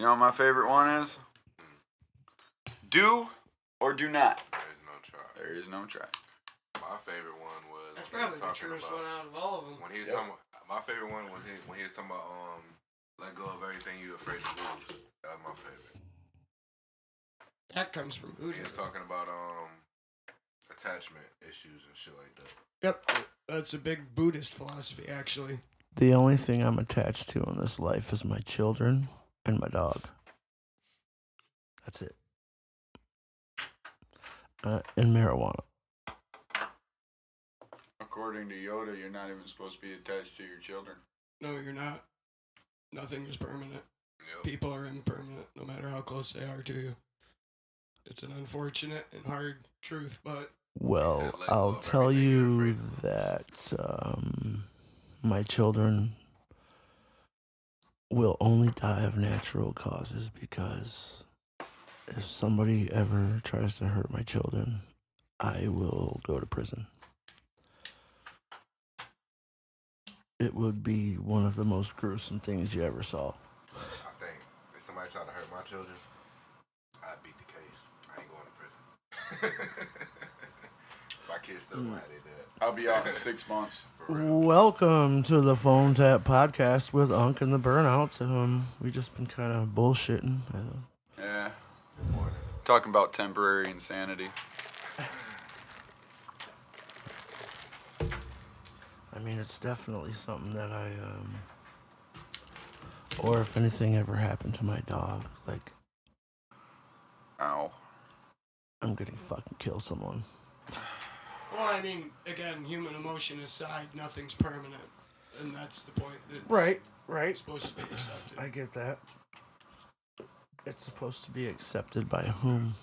You know what my favorite one is? Do or do not. There is no try. There is no try. My favorite one was. That's probably the truest one out of all of them. When he was talking about, my favorite one was when he was talking about let go of everything you're afraid to lose. That was my favorite. That comes from He was Buddhism. talking about attachment issues and shit like that. Yep, that's a big Buddhist philosophy, actually. The only thing I'm attached to in this life is my children and my dog. That's it. And marijuana. According to Yoda, you're not even supposed to be attached to your children. No, you're not. Nothing is permanent. Yep. People are impermanent, no matter how close they are to you. It's an unfortunate and hard truth, but Well, Let go I'll of tell everything you're you afraid that my children will only die of natural causes because if somebody ever tries to hurt my children, I will go to prison. It would be one of the most gruesome things you ever saw. I think if somebody tried to hurt my children, I'd beat the case. I ain't going to prison. My kids still glad they did. I'll be out in 6 months. For real. Welcome to the Phone Tap Podcast with Unc and the Burnouts. We just been kind of bullshitting. Yeah. Good morning. Talking about temporary insanity. I mean, it's definitely something that or if anything ever happened to my dog, like, Ow. I'm gonna fucking kill someone. well, I mean, again, human emotion aside, nothing's permanent, and that's the point. It's Right. supposed to be accepted. I get that. It's supposed to be accepted by whom?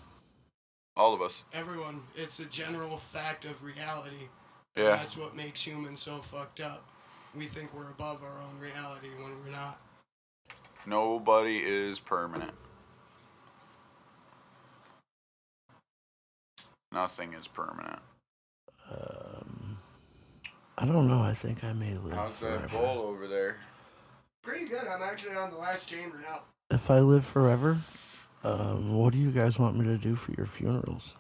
All of us. Everyone, it's a general fact of reality. And Yeah. that's what makes humans so fucked up. We think we're above our own reality when we're not. Nobody is permanent. Nothing is permanent. I don't know. I think I may live How's that forever. bowl over there? Pretty good. I'm actually on the last chamber now. If I live forever, what do you guys want me to do for your funerals?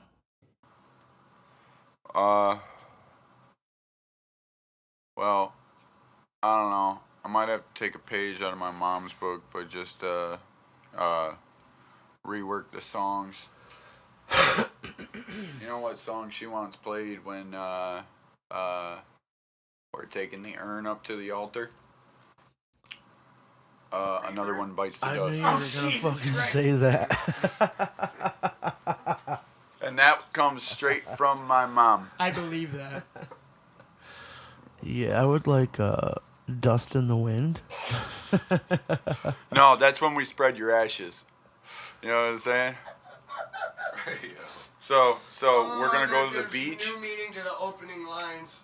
Well, I don't know. I might have to take a page out of my mom's book, but just rework the songs. You know what song she wants played when we're taking the urn up to the altar? Another one bites the I knew dust. you were Oh, gonna Jesus fucking Christ. say that. And that comes straight from my mom. I believe that. Yeah, I would like Dust in the Wind. No, that's when we spread your ashes. You know what I'm saying? Yeah. So we're gonna go that to the gives beach. New meaning to the opening lines.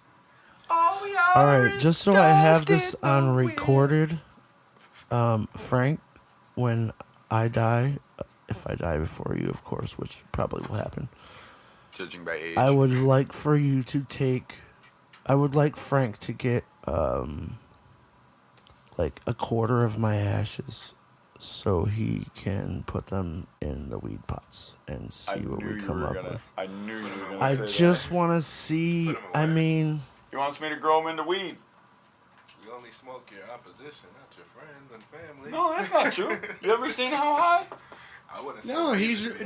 All we are All right, is just so I have this dust in on the wind. recorded, Frank, when I die, if I die before you, of course, which probably will happen, Judging by age. I would like for you to take, I would like Frank to get, like a quarter of my ashes so he can put them in the weed pots and see what we come up with. I knew you were gonna I say just that. want to see, Put 'em I away. mean, He wants me to grow him into weed. We only smoke your opposition, not your friends and family. No, that's not true. You ever seen How High? I wouldn't. No, smoke he's it.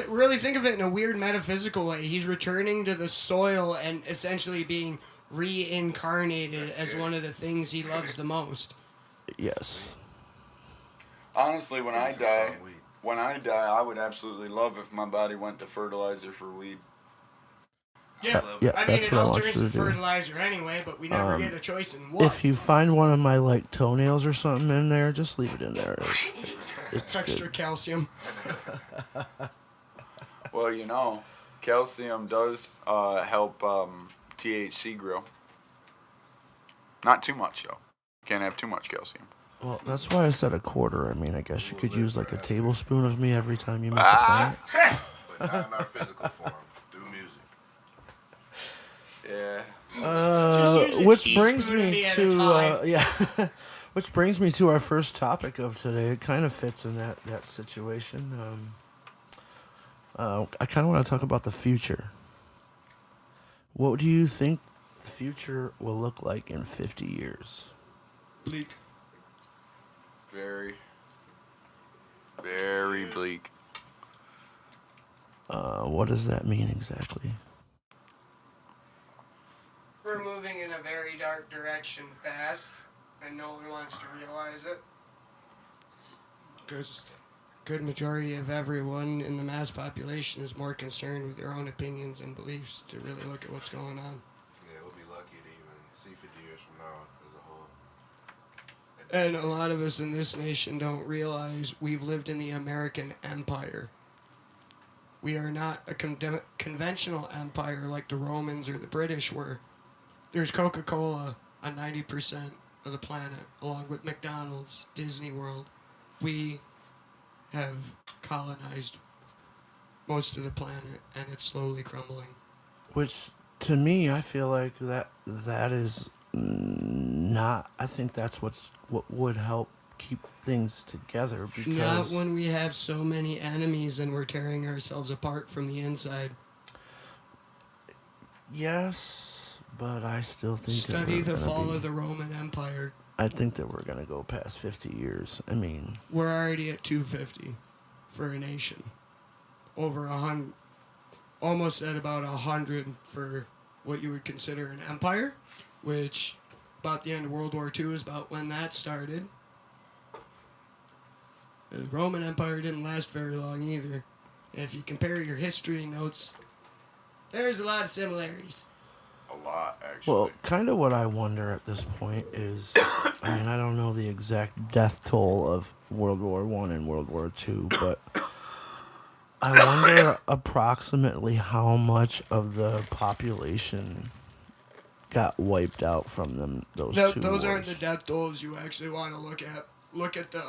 really think of it in a weird metaphysical way. He's returning to the soil and essentially being reincarnated as one of the things he loves the most. yes. Honestly, when I It's die, from weed. I would absolutely love if my body went to fertilizer for weed. Yeah, Yeah, I mean, that's it what I all want turns you to to do. fertilizer anyway, but we never get a choice in what. If you find one of my like toenails or something in there, just leave it in there. It's Extra good. calcium. Well, you know, calcium does help THC grow. Not too much though. Can't have too much calcium. Well, that's why I said a quarter. I mean, I guess you could use like a tablespoon of me every time you make a Ah! plant. But not in our physical form, through music. Yeah. Just use a Which brings teaspoon of me me at a to time. yeah, Which brings me to our first topic of today. It kind of fits in that situation. I kind of want to talk about the future. What do you think the future will look like in 50 years? Bleak. Very, very bleak. What does that mean exactly? We're moving in a very dark direction fast, and no one wants to realize it. Because good majority of everyone in the mass population is more concerned with their own opinions and beliefs to really look at what's going on. Yeah, we'll be lucky to even see 50 years from now as a whole. And a lot of us in this nation don't realize we've lived in the American empire. We are not a conventional empire like the Romans or the British were. There's Coca-Cola on 90% of the planet, along with McDonald's, Disney World. We have colonized most of the planet, and it's slowly crumbling. Which, to me, I feel like that is not. I think that's what would help keep things together. Not Because when we have so many enemies and we're tearing ourselves apart from the inside. yes, but I still think Study that the fall of the Roman Empire. I think that we're gonna go past 50 years. I mean, We're already at 250 for a nation. Over 100, almost at about 100 for what you would consider an empire, which about the end of World War II is about when that started. The Roman Empire didn't last very long either. And if you compare your history notes, there's a lot of similarities. A lot, actually. well, kind of what I wonder at this point is, I mean, I don't know the exact death toll of World War I and World War II, but I wonder approximately how much of the population got wiped out from those two Those wars. aren't the death tolls you actually want to look at. Look at the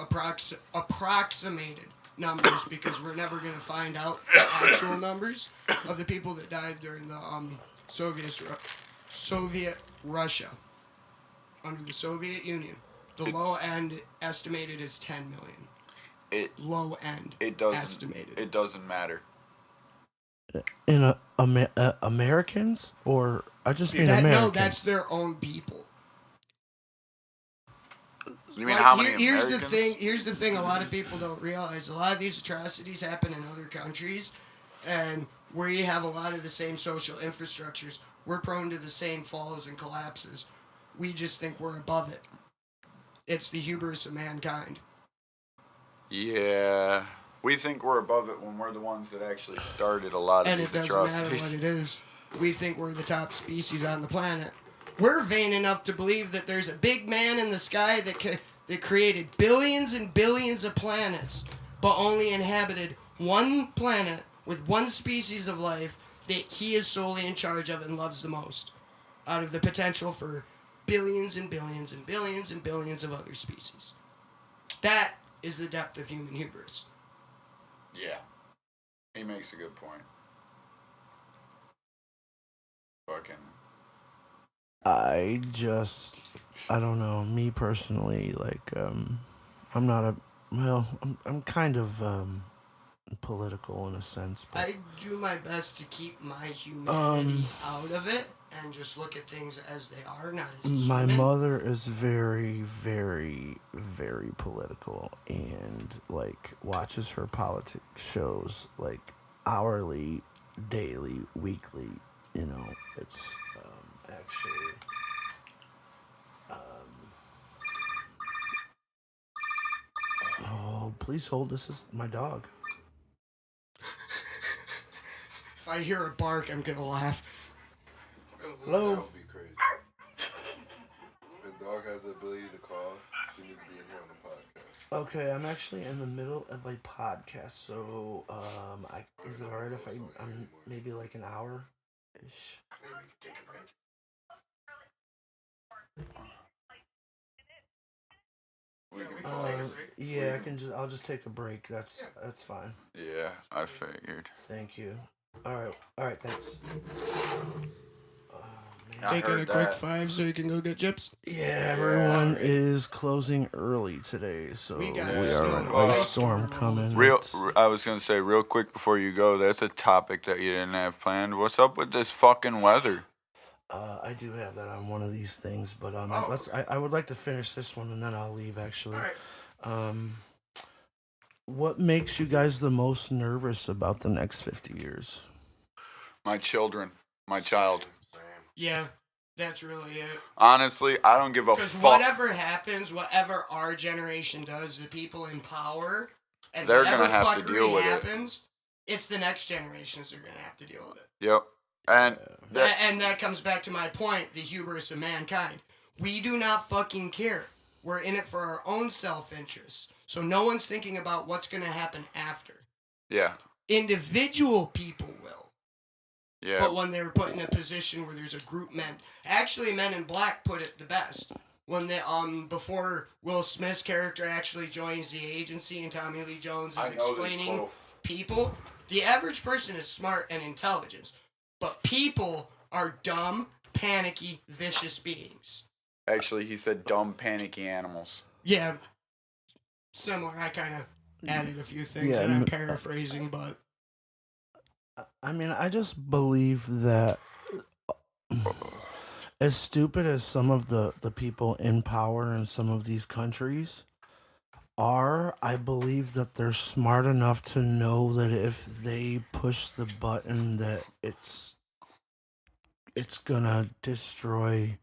approximated numbers, because we're never going to find out the actual numbers of the people that died during the Soviet Russia under the Soviet Union. The low end estimated is 10 million. Low end It doesn't. estimated. It doesn't matter. In Americans, or I just mean No, Americans. that's their own people. You mean Like, how many here's Americans? the thing. Here's the thing. A lot of people don't realize. A lot of these atrocities happen in other countries, and where you have a lot of the same social infrastructures, we're prone to the same falls and collapses. We just think we're above it. It's the hubris of mankind. Yeah, we think we're above it when we're the ones that actually started a lot of And these it doesn't matter atrocities. what it is. We think we're the top species on the planet. We're vain enough to believe that there's a big man in the sky that created billions and billions of planets, but only inhabited one planet with one species of life that he is solely in charge of and loves the most, out of the potential for billions and billions and billions and billions of other species. That is the depth of human hubris. Yeah, he makes a good point. Fucking. I don't know. Me personally, like, I'm not I'm kind of political in a sense, but I do my best to keep my humanity out of it and just look at things as they are, not as a my human. mother is very, very, very political, and like watches her politics shows like hourly, daily, weekly. You know, it's actually. Oh, please hold. This is my dog. If I hear a bark, I'm gonna laugh. Hello? That would be crazy. If the dog has the ability to call, she needs to be in here on the podcast. Okay, I'm actually in the middle of a podcast, so is it alright if I'm maybe like an hour ish? Maybe we could take a break. We can we pause. can take a break. Yeah, I'll just take a break. That's fine. Yeah, I figured. Thank you. All right, thanks. Oh man. I Taking a heard quick that. 5 so you can go get chips. Yeah, everyone is closing early today, so We we got are snow an and ice ice storm storm coming. Real, It's- I was gonna say real quick before you go. That's a topic that you didn't have planned. What's up with this fucking weather? I do have that on one of these things, but Oh. I would like to finish this one and then I'll leave. Actually, All right. what makes you guys the most nervous about the next 50 years? My children, my child. Same. Yeah, that's really it. Honestly, I don't give a Because fuck. whatever happens, whatever our generation does, the people in power, and They're whatever gonna have to fuckery deal with it. happens, it's the next generations that are gonna have to deal with it. Yep. And And that comes back to my point, the hubris of mankind. We do not fucking care. We're in it for our own self-interest. So no one's thinking about what's going to happen after. yeah, Individual people will. yeah. But when they're put in a position where there's a group actually Men in Black put it the best. When they before Will Smith's character actually joins the agency and Tommy Lee Jones is explaining people, the average person is smart and intelligent. But people are dumb, panicky, vicious beings. Actually, he said dumb, panicky animals. Yeah, similar. I kind of added a few things Yeah, and I'm paraphrasing, but I mean, I just believe that as stupid as some of the people in power in some of these countries are, I believe that they're smart enough to know that if they push the button that it's gonna destroy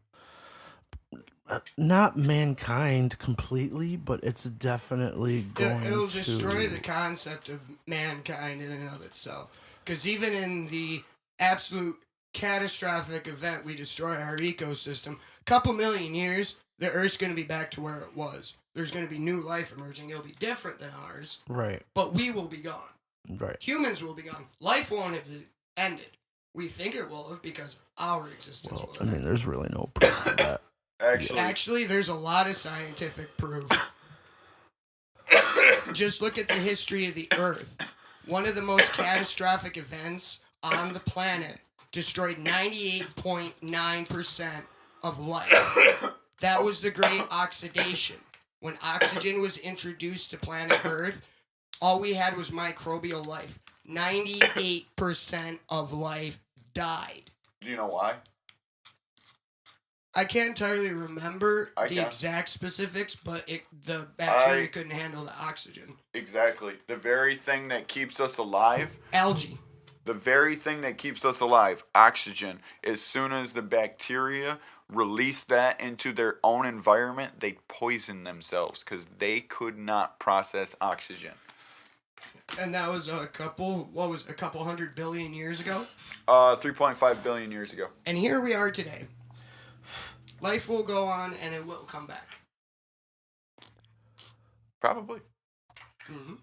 not mankind completely, but it's definitely going it'll to destroy the concept of mankind in and of itself. Because even in the absolute catastrophic event we destroy our ecosystem, a couple million years, the Earth's going to be back to where it was. There's going to be new life emerging. It'll be different than ours, right, but we will be gone. right. Humans will be gone. Life won't have ended. We think it will have because our existence Well, will I have mean, ended. there's really no proof of that. Actually, there's a lot of scientific proof. Just look at the history of the Earth. One of the most catastrophic events on the planet destroyed 98.9% of life. That was the Great Oxidation. When oxygen was introduced to planet Earth, all we had was microbial life. 98% of life died. Do you know why? I can't entirely remember I the can. exact specifics, but the bacteria I- couldn't handle the oxygen. Exactly. The very thing that keeps us alive, Algae. the very thing that keeps us alive, oxygen, as soon as the bacteria release that into their own environment, they poison themselves because they could not process oxygen. And that was a couple 100 billion years ago. 3.5 billion years ago. And here we are today. Life will go on and it will come back. Probably. hmm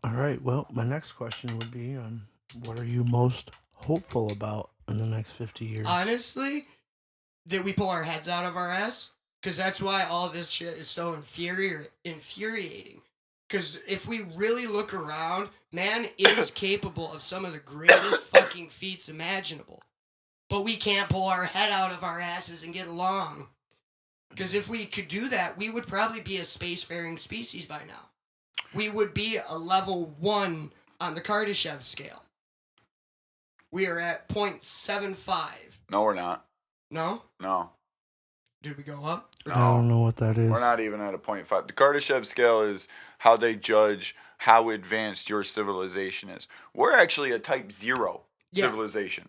All right. Well, my next question would be, what are you most hopeful about in the next 50 years? Honestly, that we pull our heads out of our ass. Because that's why all this shit is so infuriating. Because if we really look around, man is capable of some of the greatest fucking feats imaginable. But we can't pull our head out of our asses and get along. Because if we could do that, we would probably be a spacefaring species by now. We would be a level 1 on the Kardashev scale. We are at 0.75. No, we're not. No? No. Did we go up? I don't know what that is. We're not even at a 0.5. The Kardashev scale is how they judge how advanced your civilization is. We're actually a type 0 Yeah. civilization.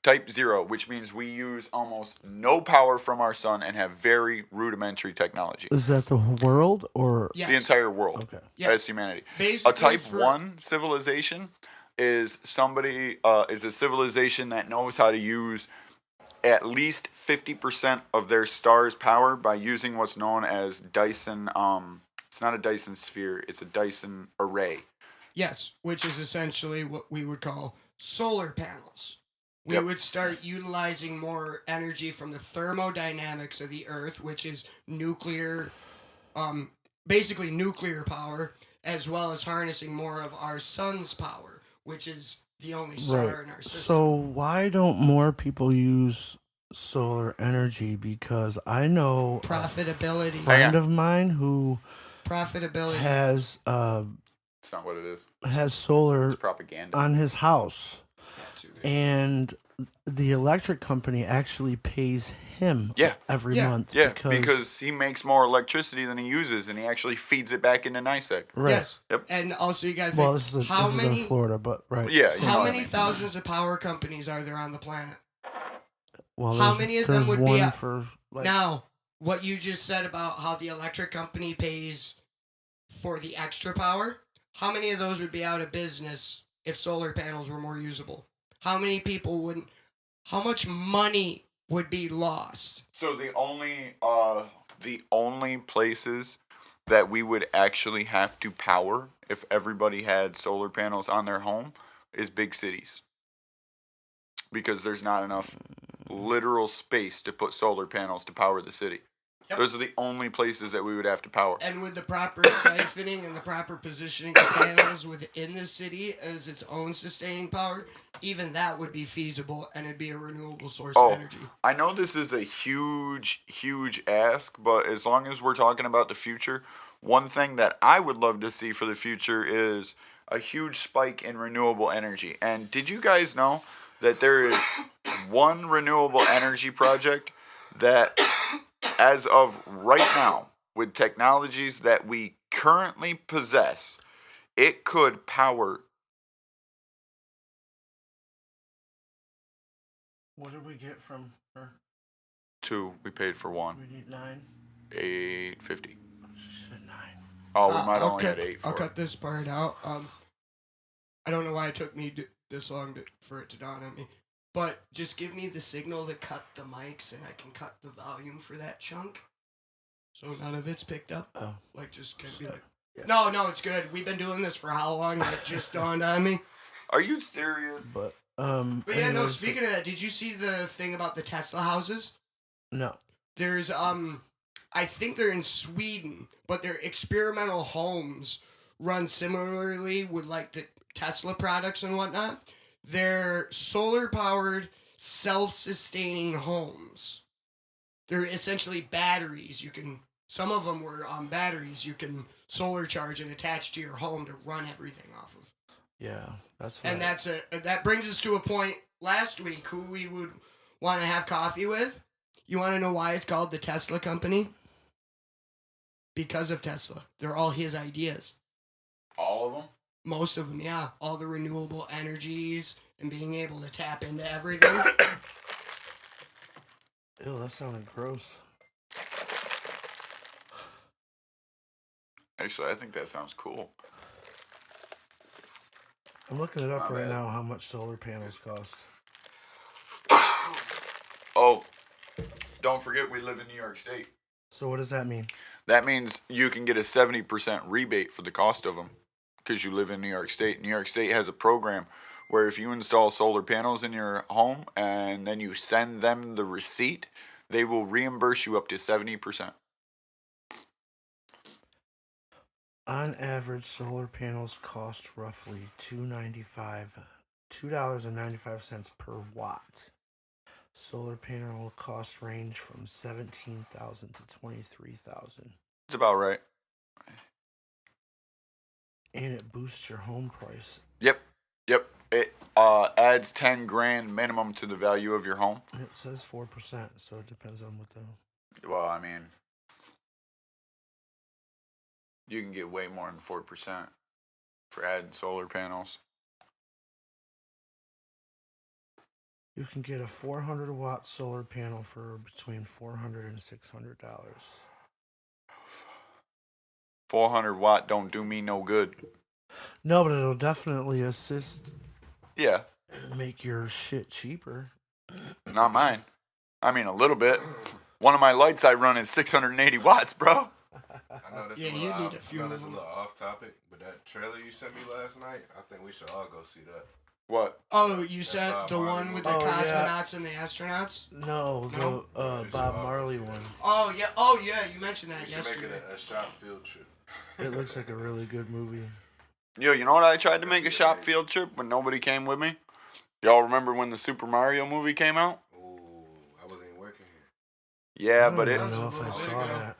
Type 0, which means we use almost no power from our sun and have very rudimentary technology. Is that the world or? Yes. The entire world Okay. Yes. as humanity. Basically A type for- 1 civilization is is a civilization that knows how to use at least 50% of their star's power by using what's known as Dyson. It's not a Dyson sphere, it's a Dyson array. Yes, which is essentially what we would call solar panels. We Yep. would start utilizing more energy from the thermodynamics of the Earth, which is nuclear, basically nuclear power, as well as harnessing more of our sun's power, which is the only star in our system. So why don't more people use solar energy because I know a Profitability. friend of mine who Profitability. has It's not what it is. solar It's propaganda. on his house, and the electric company actually pays him Yeah. every Yeah. month Yeah, because he makes more electricity than he uses, and he actually feeds it back into NICEC. right. Yes. Yep. And also, you got to Well, think, this is how in many Florida, but right. Yeah, you know how what I many mean. thousands of power companies are there on the planet? Well, how there's, many of them there's would be one a- for like Now, what you just said about how the electric company pays for the extra power, how many of those would be out of business if solar panels were more usable? How many people wouldn't? How much money would be lost? So the only places that we would actually have to power if everybody had solar panels on their home is big cities. Because there's not enough literal space to put solar panels to power the city. Yep. Those are the only places that we would have to power. And with the proper siphoning and the proper positioning of panels within the city as its own sustaining power, even that would be feasible and it'd be a renewable source of energy. I know this is a huge, huge ask, but as long as we're talking about the future, one thing that I would love to see for the future is a huge spike in renewable energy. And did you guys know that there is one renewable energy project that, as of right now, with technologies that we currently possess, it could power. What did we get from her? 2. We paid for 1. We need 9. $8.50. She said 9. Oh, we might I'll only cut, had 8 for I'll it. cut this part out. I don't know why it took me this long for it to dawn on me. But just give me the signal to cut the mics and I can cut the volume for that chunk. So none of it's picked up. Oh, Like, just kind of be sorry. like, Yeah. no, it's good. We've been doing this for how long? It just dawned on me. Are you serious? But But yeah, no, anyways, speaking of that, did you see the thing about the Tesla houses? no. There's, I think they're in Sweden, but they're experimental homes run similarly with, like, the Tesla products and whatnot. They're solar-powered, self-sustaining homes. They're essentially batteries. Some of them were batteries you can solar charge and attach to your home to run everything off of. Yeah, that's right. And that brings us to a point last week who we would want to have coffee with. You want to know why it's called the Tesla Company? Because of Tesla. They're all his ideas. All of them? Most of them, yeah. All the renewable energies and being able to tap into everything. Ew, that sounded gross. Actually, I think that sounds cool. I'm looking it up My right bad. now how much solar panels cost. Oh, don't forget we live in New York State. So what does that mean? That means you can get a 70% rebate for the cost of them because you live in New York State. New York State has a program where if you install solar panels in your home and then you send them the receipt, they will reimburse you up to 70%. On average, solar panels cost roughly $2.95 per watt. Solar panel cost range from $17,000 to $23,000, It's about right. and it boosts your home price. Yep. It adds 10 grand minimum to the value of your home. And it says 4%, so it depends on what the. Well, I mean, you can get way more than 4% for adding solar panels. You can get a 400 watt solar panel for between $400 and $600. 400 watt don't do me no good. No, but it'll definitely assist Yeah, and make your shit cheaper. not mine. I mean, a little bit. One of my lights I run is 680 watts, bro. I know this Yeah, a you little need off, a few I know of this a them. little off topic, but that trailer you sent me last night, I think we should all go see that. What? Oh, you said Bob the Marley one with the one. Oh, yeah. cosmonauts and the astronauts? No, the No? Bob Marley one. Oh, yeah, you mentioned that We should make yesterday. it a shop field trip. It looks like a really good movie. Yo, you know what I tried to make a shop field trip when nobody came with me? Y'all remember when the Super Mario movie came out? Ooh, I wasn't even Yeah, I don't but even it's. know if I saw go. that.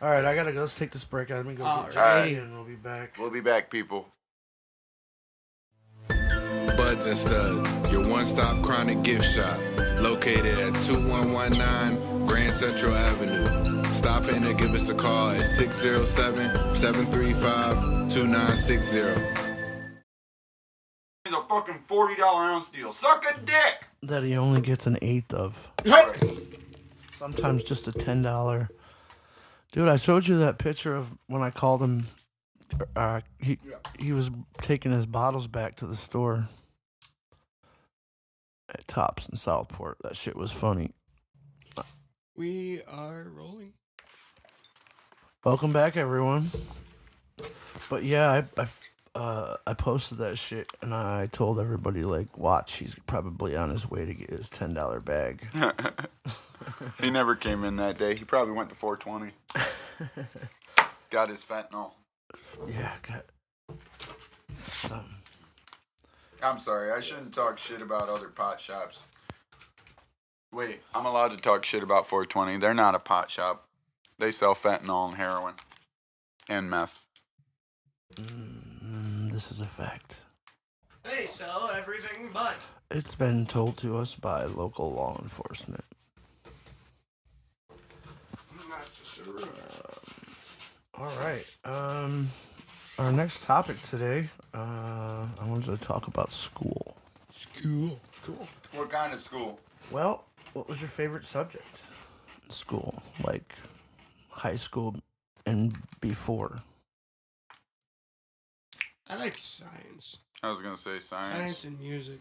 All right, I gotta go. Let's take this break. Let me go All get right. Jackie, and we'll be back. We'll be back, people. Buds and Studs, your one-stop chronic gift shop, located at 2119 Grand Central Avenue. Stop in or give us a call at 607-735-2960. It's a fucking $40 ounce deal. Suck a dick. That he only gets an eighth of. Sometimes just a $10. Dude, I showed you that picture of when I called him. He was taking his bottles back to the store at Tops in Southport. That shit was funny. We are rolling. Welcome back, everyone. But yeah, I posted that shit and I told everybody, like, watch, he's probably on his way to get his $10 bag. He never came in that day. He probably went to 420. Got his fentanyl. Yeah, got some. I'm sorry. I shouldn't talk shit about other pot shops. Wait, I'm allowed to talk shit about 420. They're not a pot shop. They sell fentanyl and heroin. And meth. This is a fact. They sell everything but. It's been told to us by local law enforcement. Not just a rumor. All right. Our next topic today, I wanted to talk about school. Cool. Cool. What kind of school? Well, what was your favorite subject in school? Like high school and before? I like science. I was going to say science. Science and music.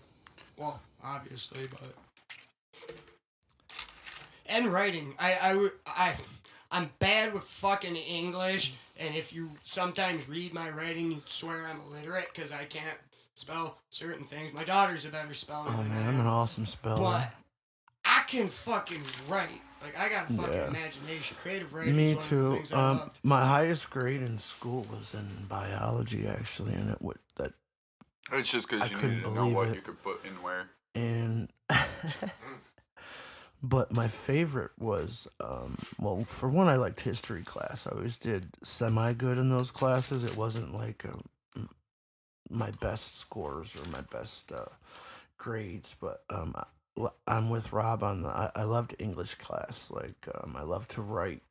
Well, obviously, but. And writing. I'm bad with fucking English, and if you sometimes read my writing, you'd swear I'm illiterate because I can't spell certain things. My daughter's a better speller Oh than man, I I'm am, an awesome speller. but I can fucking write. Like, I got a fucking Yeah. imagination. Creative writing Me is one of the too. things I loved. My highest grade in school was in biology, actually, and It's just I because you couldn't needed to know believe what it. you could put in where. and but my favorite was well, for one, I liked history class. I always did semi good in those classes. It wasn't like my best scores or my best grades, but I'm with Rob on I loved English class. Like I loved to write.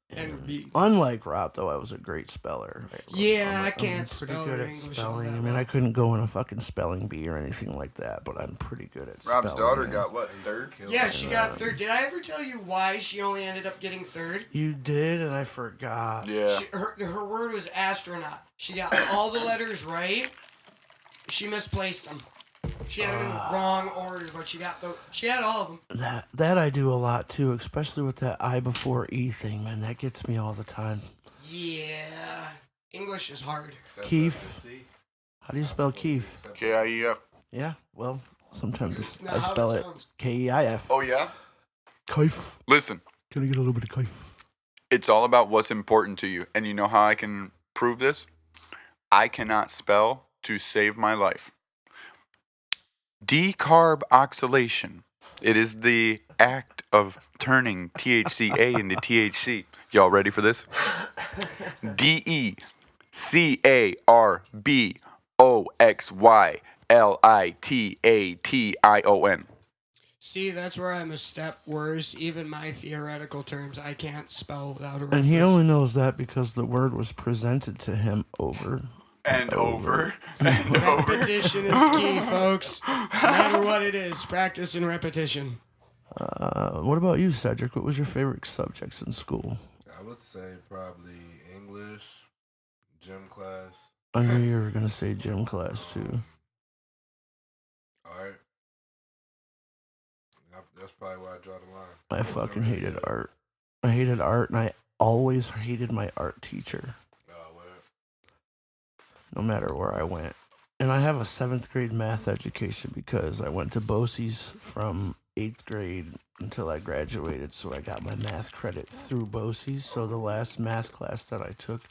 And read. Unlike Rob, though, I was a great speller. Yeah, I I'm can't pretty spell good or at English all spelling. that I mean, well. I couldn't go in a fucking spelling bee or anything like that, but I'm pretty good at spelling. Rob's daughter man. got what, third? Yeah, she got third. Did I ever tell you why she only ended up getting third? You did, and I forgot. Yeah. Her word was astronaut. She got all the letters right. She misplaced them. She had them in the wrong order, but she had all of them. That I do a lot too, especially with that I before E thing, man. That gets me all the time. Yeah, English is hard. Keith. How do you spell Keith? K-I-E-F. Yeah, well, sometimes Not I how spell it it sounds. Keif. Oh, yeah? Keif. Listen, Can I get a little bit of Keif? it's all about what's important to you. And you know how I can prove this? I cannot spell to save my life. Decarboxylation. It is the act of turning THCA into THC. Y'all ready for this? DECARBOXYLITATION. See, that's where I'm a step worse. Even my theoretical terms, I can't spell without a And he reference. only knows that because the word was presented to him over. And over. And over. Repetition is key, folks. No matter what it is, practice and repetition. What about you, Cedric? What was your favorite subjects in school? I would say probably English, gym class, I knew you were gonna say gym class too. art. That's probably where I draw the line. I fucking hated art. I hated art, and I always hated my art teacher, Where? no matter where I went. And I have a 7th grade math education because I went to BOCES from 8th grade until I graduated, so I got my math credit through BOCES. So the last math class that I took,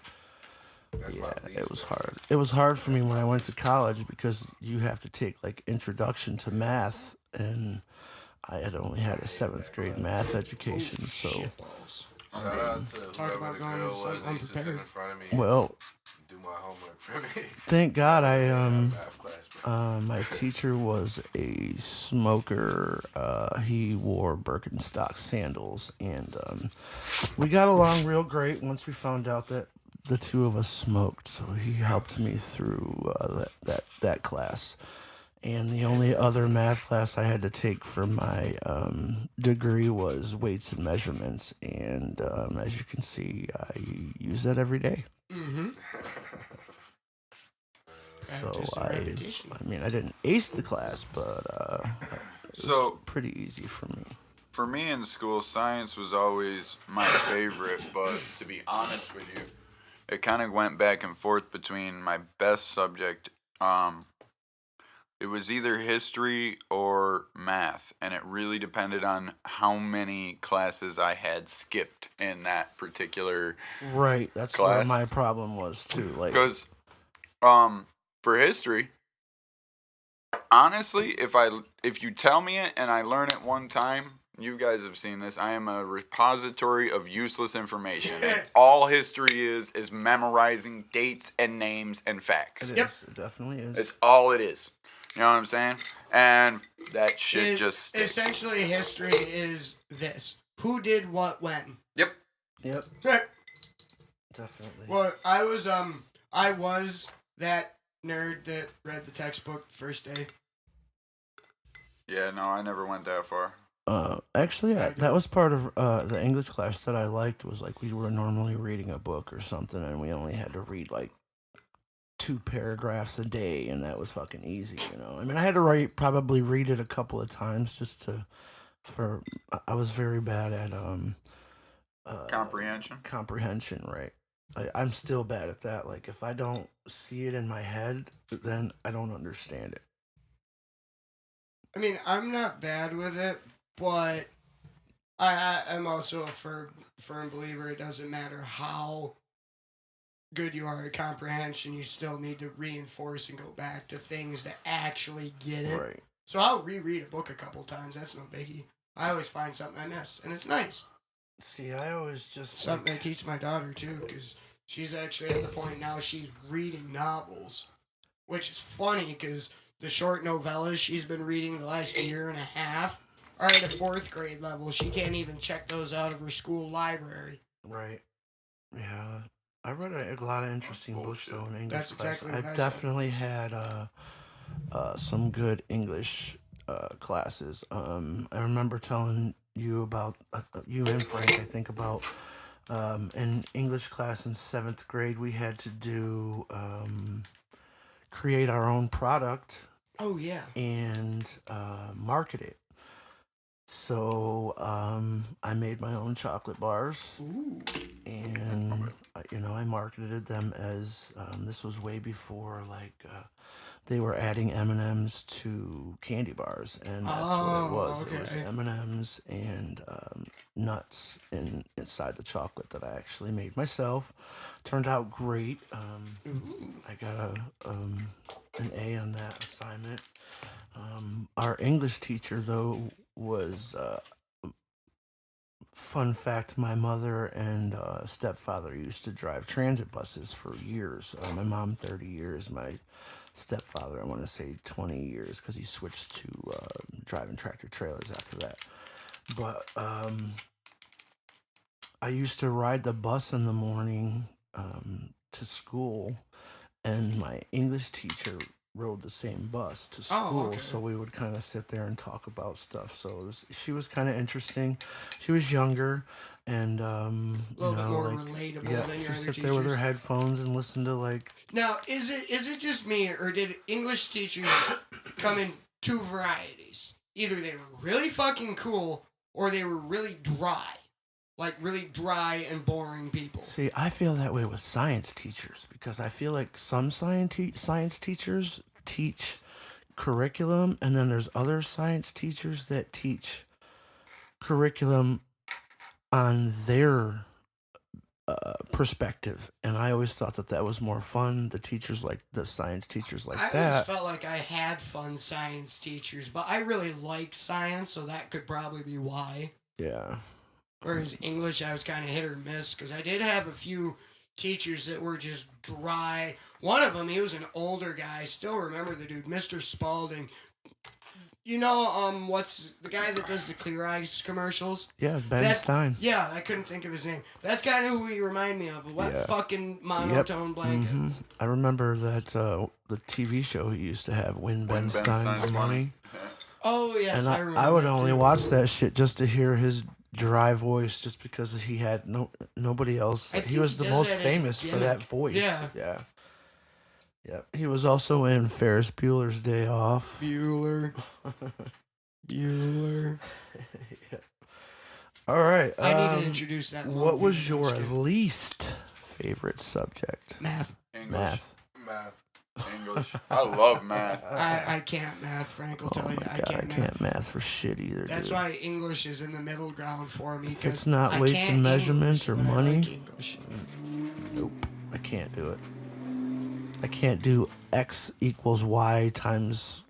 That's my least it was favorite. hard. It was hard for me when I went to college because you have to take like introduction to math, and I had only had a 7th grade math education, so Shitballs. Shout out to Talk whoever about the going girl into was something that used to sit in unprepared. front of me. well, Do my homework for me. thank God Math class, bro. my teacher was a smoker. He wore Birkenstock sandals, and we got along real great once we found out that the two of us smoked. So he helped me through that class. And the only other math class I had to take for my degree was weights and measurements. And as you can see, I use that every day. Mm-hmm. So Practice and repetition. I mean, I didn't ace the class, but it was So- pretty easy for me. For me in school, science was always my favorite, but to be honest with you, it kind of went back and forth between my best subject. It was either history or math, and it really depended on how many classes I had skipped in that particular. Right, that's where Class. my problem was too. Like, Because, for history, honestly, if you tell me it and I learn it one time, you guys have seen this. I am a repository of useless information. And all history is memorizing dates and names and facts. it Yep. is. It definitely is. It's all it is. You know what I'm saying? And that shit It- just sticks. Essentially, history is this: who did what when. Yep. Yep, Right. definitely. Well, I was that nerd that read the textbook first day. Yeah, no, I never went that far. Actually, that was part of the English class that I liked. Was like we were normally reading a book or something, and we only had to read like 2 paragraphs a day, and that was fucking easy, you know. I mean, I had to probably read it a couple of times just to. I was very bad at Comprehension. comprehension, right? I'm still bad at that. Like, if I don't see it in my head, then I don't understand it. I mean, I'm not bad with it, but I'm also a firm believer it doesn't matter how good you are at comprehension, you still need to reinforce and go back to things to actually get it. Right. So I'll reread a book a couple times. That's no biggie. I always find something I missed, and it's nice. See, I always just Something I like, teach my daughter too, because she's actually at the point now she's reading novels, which is funny because the short novellas she's been reading the last year and a half are at a 4th grade level. She can't even check those out of her school library. right. Yeah. I read a lot of interesting books though in English That's class. exactly what I I said. definitely had some good English classes. I remember telling you about you and Frank, I think, about in English class in 7th grade we had to do create our own product Oh yeah. and market it. So I made my own chocolate bars, Ooh. and I marketed them as this was way before they were adding M&Ms to candy bars, and that's what it was. It was okay. M&Ms and nuts inside the chocolate that I actually made myself. Turned out great. Ooh. I got an A on that assignment. Our English teacher, though, was fun fact. My mother and stepfather used to drive transit buses for years. My mom 30 years. My stepfather, I want to say 20 years, because he switched to driving tractor trailers after that. But I used to ride the bus in the morning to school, and my English teacher rode the same bus to school, okay. so we would kind of sit there and talk about stuff. So she was kind of interesting. She was younger, and A little bit more relatable yeah, than she your other sit there with her teachers. headphones and listen to Now, is it just me, or did English teachers come in 2 varieties? Either they were really fucking cool, or they were really dry. Like, really dry and boring people. See, I feel that way with science teachers, because I feel like some science teachers teach curriculum, and then there's other science teachers that teach curriculum on their perspective, and I always thought that was more fun. The teachers like the science teachers like I always that. felt like I had fun science teachers, but I really liked science, so that could probably be why. Yeah. Whereas English, I was kind of hit or miss because I did have a few teachers that were just dry. One of them, he was an older guy. I still remember the dude, Mr. Spalding. You know, what's the guy that does the Clear Eyes commercials? Yeah, Ben Stein. Yeah, I couldn't think of his name. That's kind of who he reminded me of. A wet Yeah. fucking monotone blanket. hmm I remember that the TV show he used to have, Win Ben Stein's Money. Oh, yes, And I remember I would that only too. watch that shit just to hear his dry voice, just because he had nobody else. I He think was he the does most that as a famous for that gimmick. voice. Yeah. Yeah. Yeah. He was also in Ferris Bueller's Day Off. Bueller. Bueller. Yeah. All right. I need to introduce that. What long was video your skit. least favorite subject? Math? English. Math. Math. English. I love math. I can't math, Frank will Oh tell my you. god, I can't math. math for shit either, That's dude. why English is in the middle ground for me. If 'cause it's not I weights can't and measurements English, or but I money, like English. Nope, I can't do it. I can't do X equals Y times.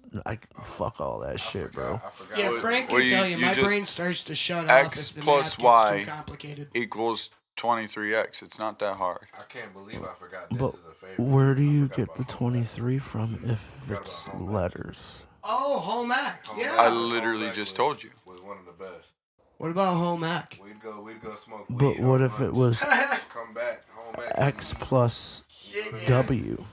Fuck all that shit, bro. I forgot. Yeah, Well, Frank well, can tell you, you my just- brain starts to shut X off if the plus math gets Y too complicated. equals 23x. It's not that hard. I can't believe I forgot this But is a favorite. where do I you forgot get about the home ec. 23 from if Forgot it's about home ec. letters? Oh, home ec. Home Yeah. ec- I home literally ec just was- told you. Was one of the best. What about home ec? We'd go smoke weed. But what on if it lunch. was Come back home ec. X plus Shit, yeah. W?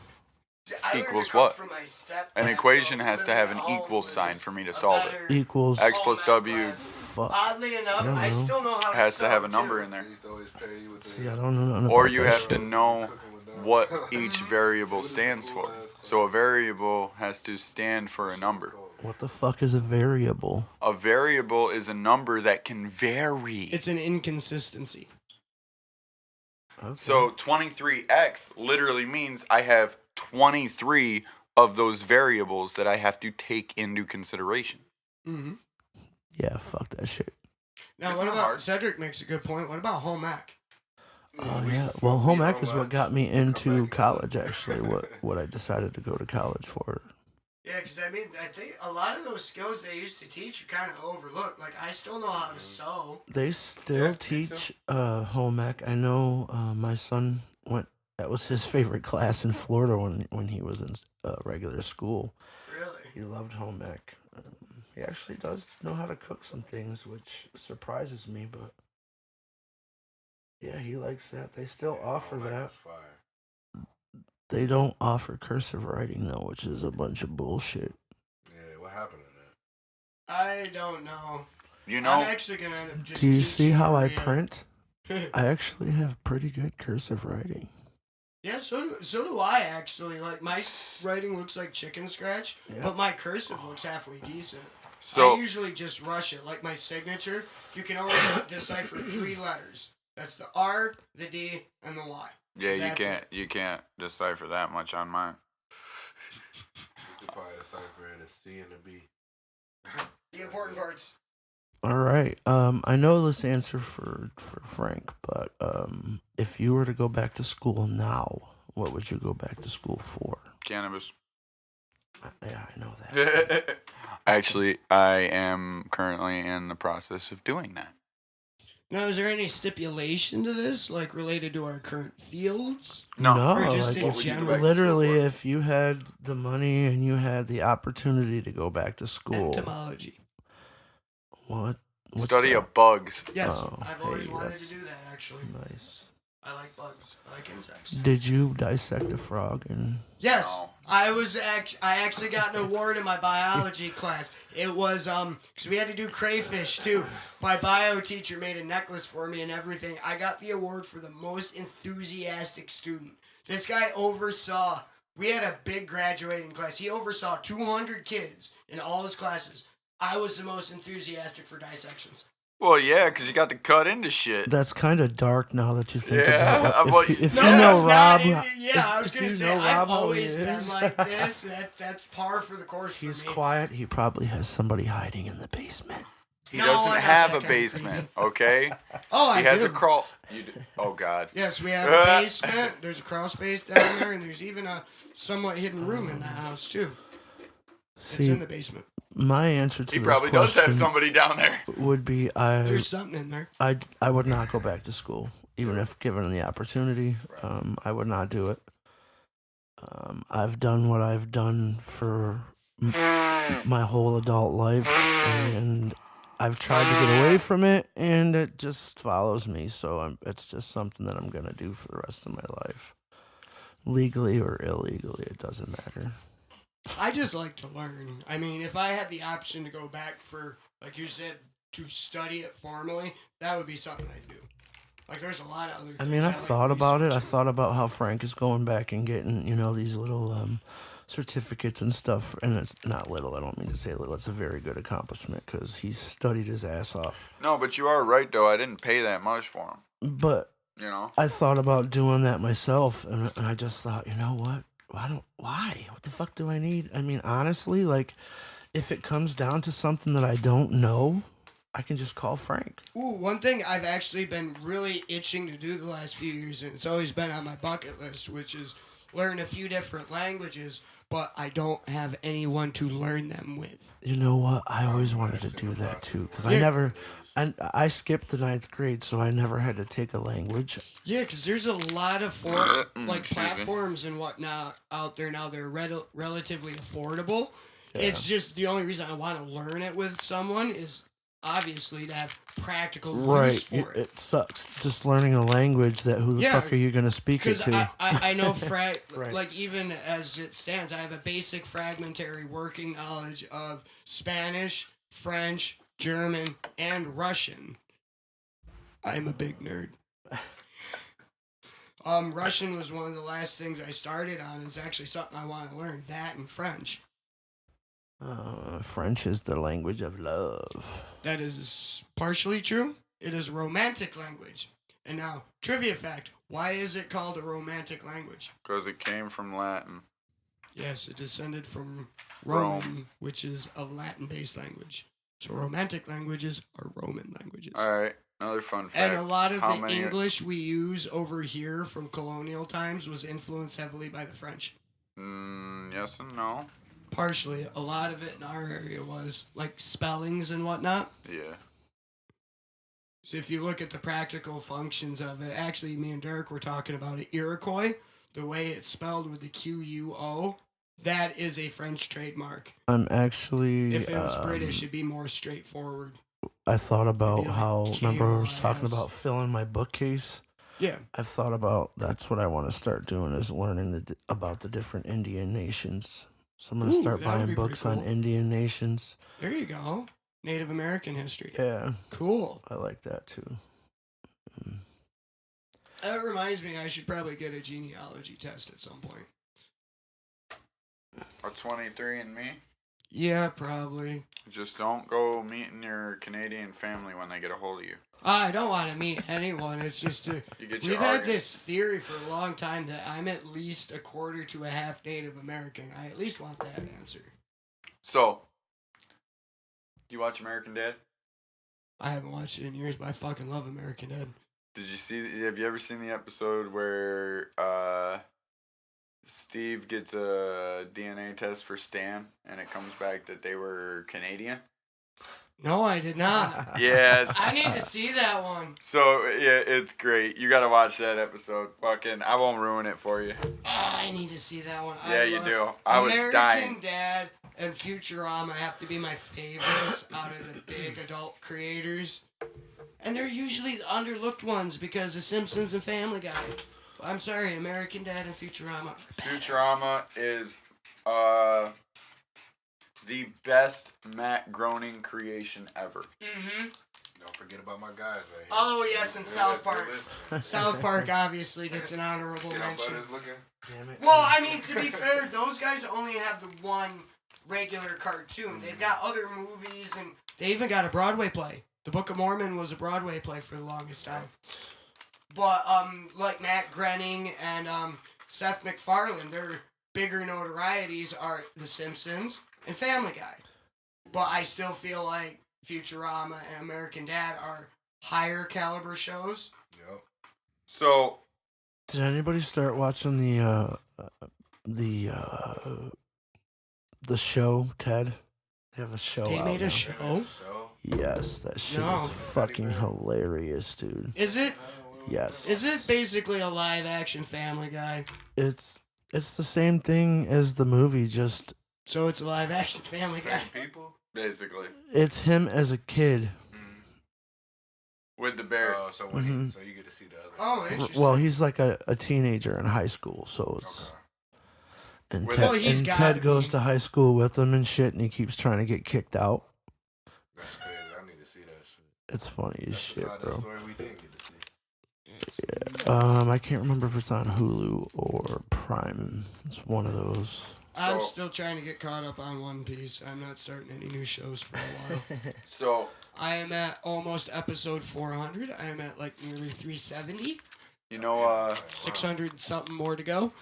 I learned equals to cook what? from my stepdad, An so equation has to living have at an home equal was sign just for me to a solve it. better Equals X home plus ec W class. fuck. Oddly enough, I don't I know. still know how to has to have sew, a number too. in there. They used to always pay you with See, the- I don't know nothing Or about you that have shit. to know Cooking with them. what each variable stands for. So a variable has to stand for a number. What the fuck is a variable? A variable is a number that can vary. It's an inconsistency. Okay. So 23x literally means I have 23 of those variables that I have to take into consideration. Mm-hmm. Yeah, fuck that shit. Now, It's what not about hard. Cedric makes a good point. What about home ec? Oh We yeah. used to Well, smoke home weed ec on is what lunch, got me come back into and college. cook. Actually, what I decided to go to college for. Yeah, because I mean, I think a lot of those skills they used to teach you kind of overlooked. Like, I still know how to sew. They still Yeah, I think so. teach home ec. I know my son went. That was his favorite class in Florida when he was in regular school. Really? He loved home ec. He actually does know how to cook some things, which surprises me. But yeah, he likes that. They still offer Home ec that. was fire. They don't offer cursive writing though, which is a bunch of bullshit. Yeah, what happened to that? I don't know. You I'm know, actually going to end up just Do you see teaching how I Maria. print? I actually have pretty good cursive writing. Yeah, so do I, actually. Like, my writing looks like chicken scratch, Yeah. but my cursive looks halfway decent. I so usually just rush it. Like my signature, you can only decipher 3 letters. That's the R, the D, and the Y. yeah, That's you can't decipher that much on mine. You could probably decipher it as C and a B. The important parts. All right. I know this answer for Frank, but if you were to go back to school now, what would you go back to school for? Cannabis. Yeah, I know that. Actually, I am currently in the process of doing that. Now, is there any stipulation to this, like related to our current fields? No. Or just like in if you, general? literally, if you had the money and you had the opportunity to go back to school, Entomology. what's Study that? of bugs. Yes, Oh, I've always hey, wanted that's- to do that, actually. Nice. I like bugs. I like insects. Did you dissect a frog? And Yes, No. I actually got an award in my biology class. It was because we had to do crayfish too. My bio teacher made a necklace for me and everything. I got the award for the most enthusiastic student. This guy oversaw. We had a big graduating class. He oversaw 200 kids in all his classes. I was the most enthusiastic for dissections. Well, yeah, because you got to cut into shit. that's kind of dark now that you think Yeah, about well, it. If No, you know it's Rob, not. Yeah, I was if gonna you say know I've Rob how he always been is. like this. That's par for the course He's for me. quiet. He probably has somebody hiding in the basement. He No, doesn't I'm not have that a kind of basement, okay? Oh, I He has do. a crawl. Oh God. Yes, we have a basement. There's a crawl space down there, and there's even a somewhat hidden room in the house too. It's See, in the basement. my answer to He this probably does question have somebody down there. would be There's something in there. I would not go back to school, even if given the opportunity. I would not do it. I've done what I've done for my whole adult life, and I've tried to get away from it, and it just follows me. So it's just something that I'm gonna do for the rest of my life, legally or illegally. It doesn't matter. I just like to learn. I mean, if I had the option to go back for, like you said, to study it formally, that would be something I'd do. Like, there's a lot of other things. I mean, I I've like thought about it. I researching. thought about how Frank is going back and getting, these little certificates and stuff. And it's not little. I don't mean to say little. It's a very good accomplishment because he's studied his ass off. No, but you are right though. I didn't pay that much for him. But You know. I thought about doing that myself, and I just thought, you know what? Why? What the fuck do I need? I mean, honestly, like, if it comes down to something that I don't know, I can just call Frank. Ooh, one thing I've actually been really itching to do the last few years, and it's always been on my bucket list, which is learn a few different languages, but I don't have anyone to learn them with. You know what? I always wanted to do that too, because Yeah. I skipped the 9th grade, so I never had to take a language. Yeah, because there's a lot of like Excuse me. platforms and whatnot out there now. They're relatively affordable. It's just the only reason I want to learn it with someone is obviously to have practical use Right. for it. It sucks just learning a language that who the Yeah, fuck are you going to speak it Because to? I know, Right. like, even as it stands, I have a basic fragmentary working knowledge of Spanish, French, German, and Russian. I'm a big nerd. Russian was one of the last things I started on. It's actually something I want to learn, that and French. French is the language of love. That is partially true. It is a romantic language. And now, trivia fact, why is it called a romantic language? Because it came from Latin. Yes, it descended from Roman, which is a Latin-based language. So romantic languages are Roman languages. All right. Another fun fact. And a lot of How the many- English we use over here from colonial times was influenced heavily by the French. Yes and no. Partially. A lot of it in our area was, like, spellings and whatnot. Yeah. So if you look at the practical functions of it, actually, me and Derek were talking about it. Iroquois, the way it's spelled with the Q-U-O, that is a French trademark. I'm actually. If it was British, it'd be more straightforward. I thought about Maybe like how. Remember, I was KOIS. talking about filling my bookcase. Yeah. I've thought about that's what I want to start doing is learning about the different Indian nations. So I'm gonna Ooh, start that would buying be pretty books on cool. Indian nations. There you go. Native American history. Yeah, Cool. I like that too. That reminds me, I should probably get a genealogy test at some point. A 23andMe. Yeah, probably. Just don't go meeting your Canadian family when they get a hold of you. I don't want to meet anyone. It's just You get your we've had organs. this theory for a long time that I'm at least a quarter to a half Native American. I at least want that answer. So, you watch American Dad? I haven't watched it in years, but I fucking love American Dad. Did you see? Have you ever seen the episode where Steve gets a DNA test for Stan, and it comes back that they were Canadian? No, I did not. Yes. I need to see that one. So yeah, it's great. You gotta watch that episode. Fucking, I won't ruin it for you. I need to see that one. Yeah, you do. I was American dying. Dad and Futurama have to be my favorites out of the big adult creators. And they're usually the underlooked ones because of Simpsons and Family Guy. I'm sorry, American Dad and Futurama. Futurama is the best Matt Groening creation ever. Mm-hmm. Don't forget about my guys right here. Oh, yes, and South Park. Listen. South Park obviously gets an honorable See how mention. Bud is looking? Damn it. Well, I mean, to be fair, those guys only have the one regular cartoon. They've got other movies, and they even got a Broadway play. The Book of Mormon was a Broadway play for the longest time. But, like Matt Groening and Seth MacFarlane, their bigger notorieties are The Simpsons and Family Guy. But I still feel like Futurama and American Dad are higher caliber shows. Yep. So Did anybody start watching the show Ted? They have a show They out made a now. show. So, Yes, that shit No. is fucking hilarious, dude. Is it? Yes. Is it basically a live action Family Guy? It's the same thing as the movie, just So it's a live action Family Guy. same people? basically, it's him as a kid. with the bear. So when Mhm. so you get to see the other. Oh, side. interesting. Well, he's like a teenager in high school, so it's Okay. and Well, Ted, he's and gotta Ted goes be. to high school with him and shit, and he keeps trying to get kicked out. That's crazy. I need to see that shit. It's funny as That's shit, the side of the bro. story we didn't get to see. I can't remember if it's on Hulu or Prime. It's one of those. I'm So- still trying to get caught up on One Piece. I'm not starting any new shows for a while. So I am at almost episode 400. I am at like nearly 370. you know, 600 something more to go.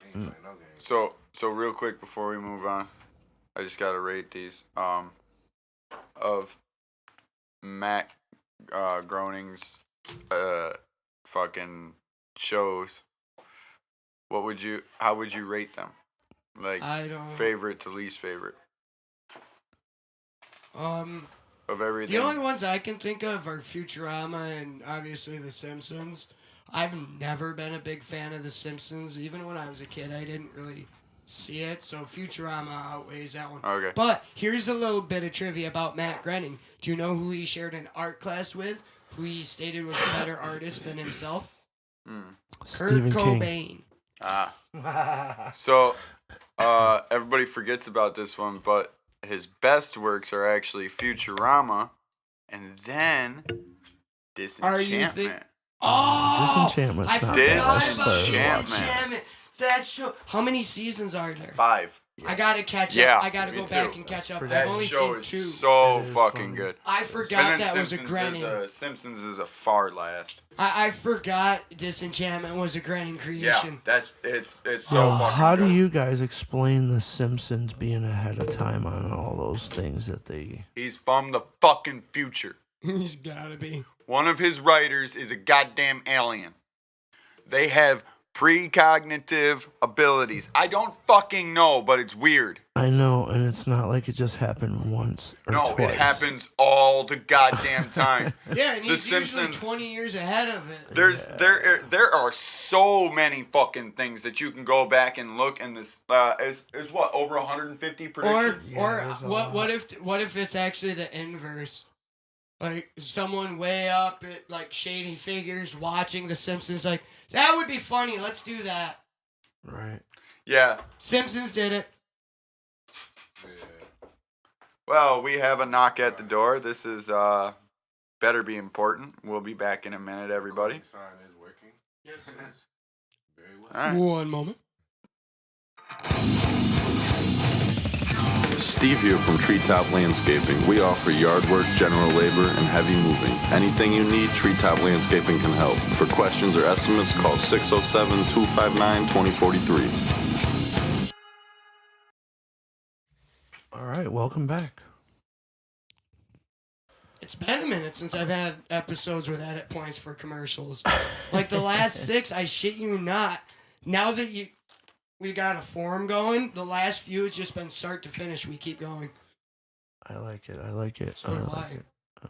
Ain't playing no games. so real quick before we move on, I just gotta rate these. Of Matt Groening's fucking shows. How would you rate them? Like I don't. favorite to least favorite of everything. The only ones I can think of are Futurama and obviously The Simpsons. I've never been a big fan of The Simpsons. Even when I was a kid, I didn't really see it. So Futurama outweighs that one. Okay. But here's a little bit of trivia about Matt Groening. Do you know who he shared an art class with? Who he stated was a better artist than himself? Stephen Kurt King. Cobain. So, everybody forgets about this one, but his best works are actually Futurama, and then Are you Disenchantment. think- Oh, Disenchantment's I not forgot bad. about Disenchantment. Disenchantment. That's so. How many seasons are there? 5. I gotta catch Yeah, up. I gotta me go too. back and catch up. pretty I've That only show seen is 2. so It is fucking funny. good. I And forgot then that was a Simpsons Groening. Simpsons is a far last. I forgot Disenchantment was a Groening Yeah, creation. it's so Yo, fucking how do good. you guys explain The Simpsons being ahead of time on all those things that they? He's from the fucking future. He's gotta be. One of his writers is a goddamn alien. They have precognitive abilities. I don't fucking know, but it's weird. I know, and it's not like it just happened once or No, twice. it happens all the goddamn time. Yeah, and The he's usually Simpsons- 20 years ahead of it. There are so many fucking things that you can go back and look, and this is what, over 150 Or predictions. there's a lot. what if it's actually the inverse? Like someone way up at like Shady Figures watching The Simpsons, like that would be funny. Let's do that. Right. Yeah. Simpsons did it. Yeah. Well, we have a knock at the door. This is better be important. We'll be back in a minute, everybody. The sign is working. Yes, it is. Very well. All right. One moment. Steve here from Treetop Landscaping. We offer yard work, general labor, and heavy moving. Anything you need, Treetop Landscaping can help. For questions or estimates, call 607-259-2043. All right. Welcome back. It's been a minute since I've had episodes with edit points for commercials. Like the last 6, I shit you not. Now that we got a forum going, the last few has just been start to finish. We keep going. I like it. I like it. So do like I. it. I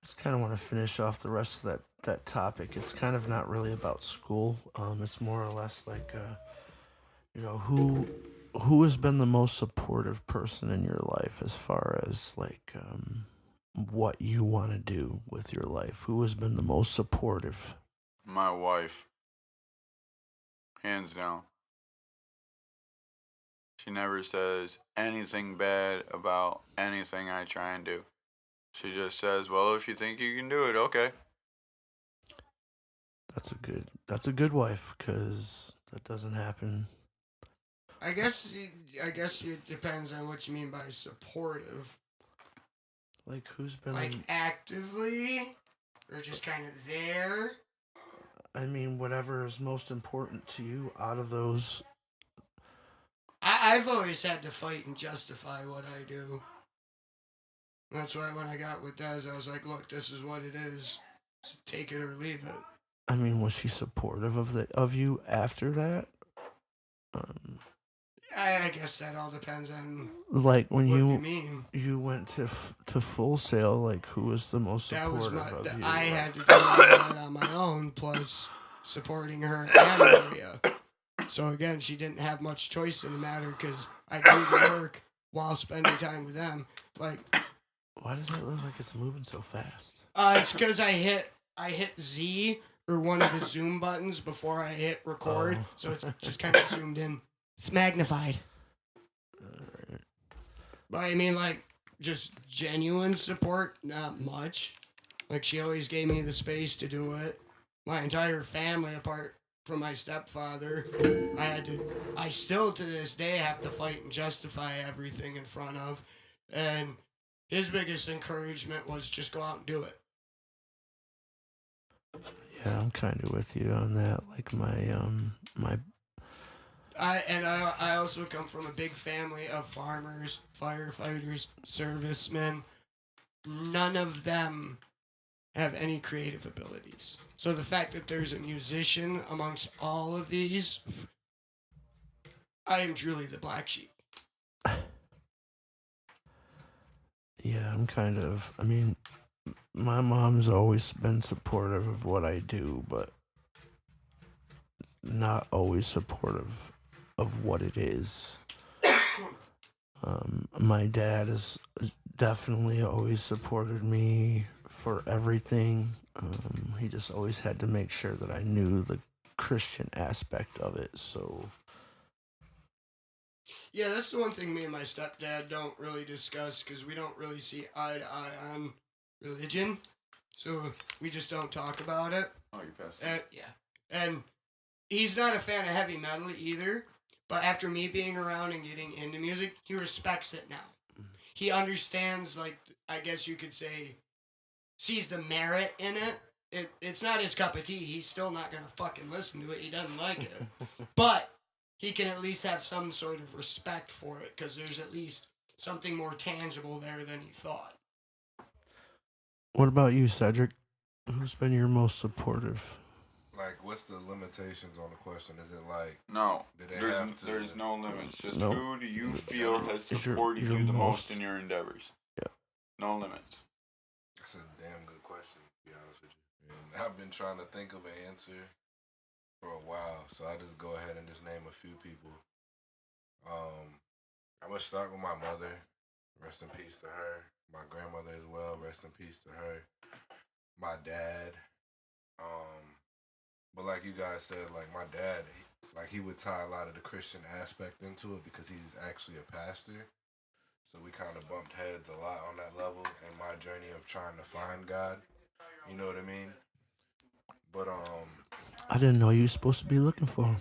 just kind of want to finish off the rest of that topic. It's kind of not really about school. It's more or less like, who has been the most supportive person in your life as far as like what you want to do with your life? Who has been the most supportive? My wife. Hands down. She never says anything bad about anything I try and do. She just says, well, if you think you can do it, okay. That's a good wife, because that doesn't happen. I guess it depends on what you mean by supportive. Like, who's been Like actively, or just kind of there. I mean, whatever is most important to you out of those. I've always had to fight and justify what I do. That's why when I got with Des, I was like, look, this is what it is. Just take it or leave it. I mean, was she supportive of you after that? I guess that all depends on Like when what you you mean. went to Full Sail, like who was the most That was supportive of you? I had to do that on my own, plus supporting her and Maria. So again, she didn't have much choice in the matter because I do the work while spending time with them. Like, Why does it look like it's moving so fast? it's because I hit Z or one of the zoom buttons before I hit record, Oh. so it's just kind of zoomed in. It's magnified. But I mean, like, just genuine support, not much. Like, she always gave me the space to do it. My entire family, apart from my stepfather, I still to this day have to fight and justify everything in front of. And his biggest encouragement was just go out and do it. Yeah, I'm kind of with you on that. Like my I also come from a big family of farmers, firefighters, servicemen. None of them have any creative abilities. So the fact that there's a musician amongst all of these, I am truly the black sheep. Yeah, I'm kind of. I mean, my mom's always been supportive of what I do, but not always supportive of what it is. My dad has definitely always supported me for everything. He just always had to make sure that I knew the Christian aspect of it. So Yeah, that's the one thing me and my stepdad don't really discuss because we don't really see eye to eye on religion. So we just don't talk about it. Oh, you passed. Yeah. And he's not a fan of heavy metal either. But after me being around and getting into music, he respects it now. He understands, like, I guess you could say, sees the merit in it. It's not his cup of tea. He's still not going to fucking listen to it. He doesn't like it. But he can at least have some sort of respect for it because there's at least something more tangible there than he thought. what about you, Cedric? Who's been your most supportive? Like, what's the limitations on the question? Is it like, No, do they have to? there's no limits. Just No. who do you feel has Is your- supported your you the most most- in your endeavors? Yeah. No limits. That's a damn good question, to be honest with you. And I've been trying to think of an answer for a while, so I just go ahead and just name a few people. I'm gonna start with my mother. Rest in peace to her. My grandmother as well. Rest in peace to her. My dad. But like you guys said, like my dad, he would tie a lot of the Christian aspect into it because he's actually a pastor. So we kind of bumped heads a lot on that level in my journey of trying to find God. You know what I mean? But I didn't know you were supposed to be looking for him.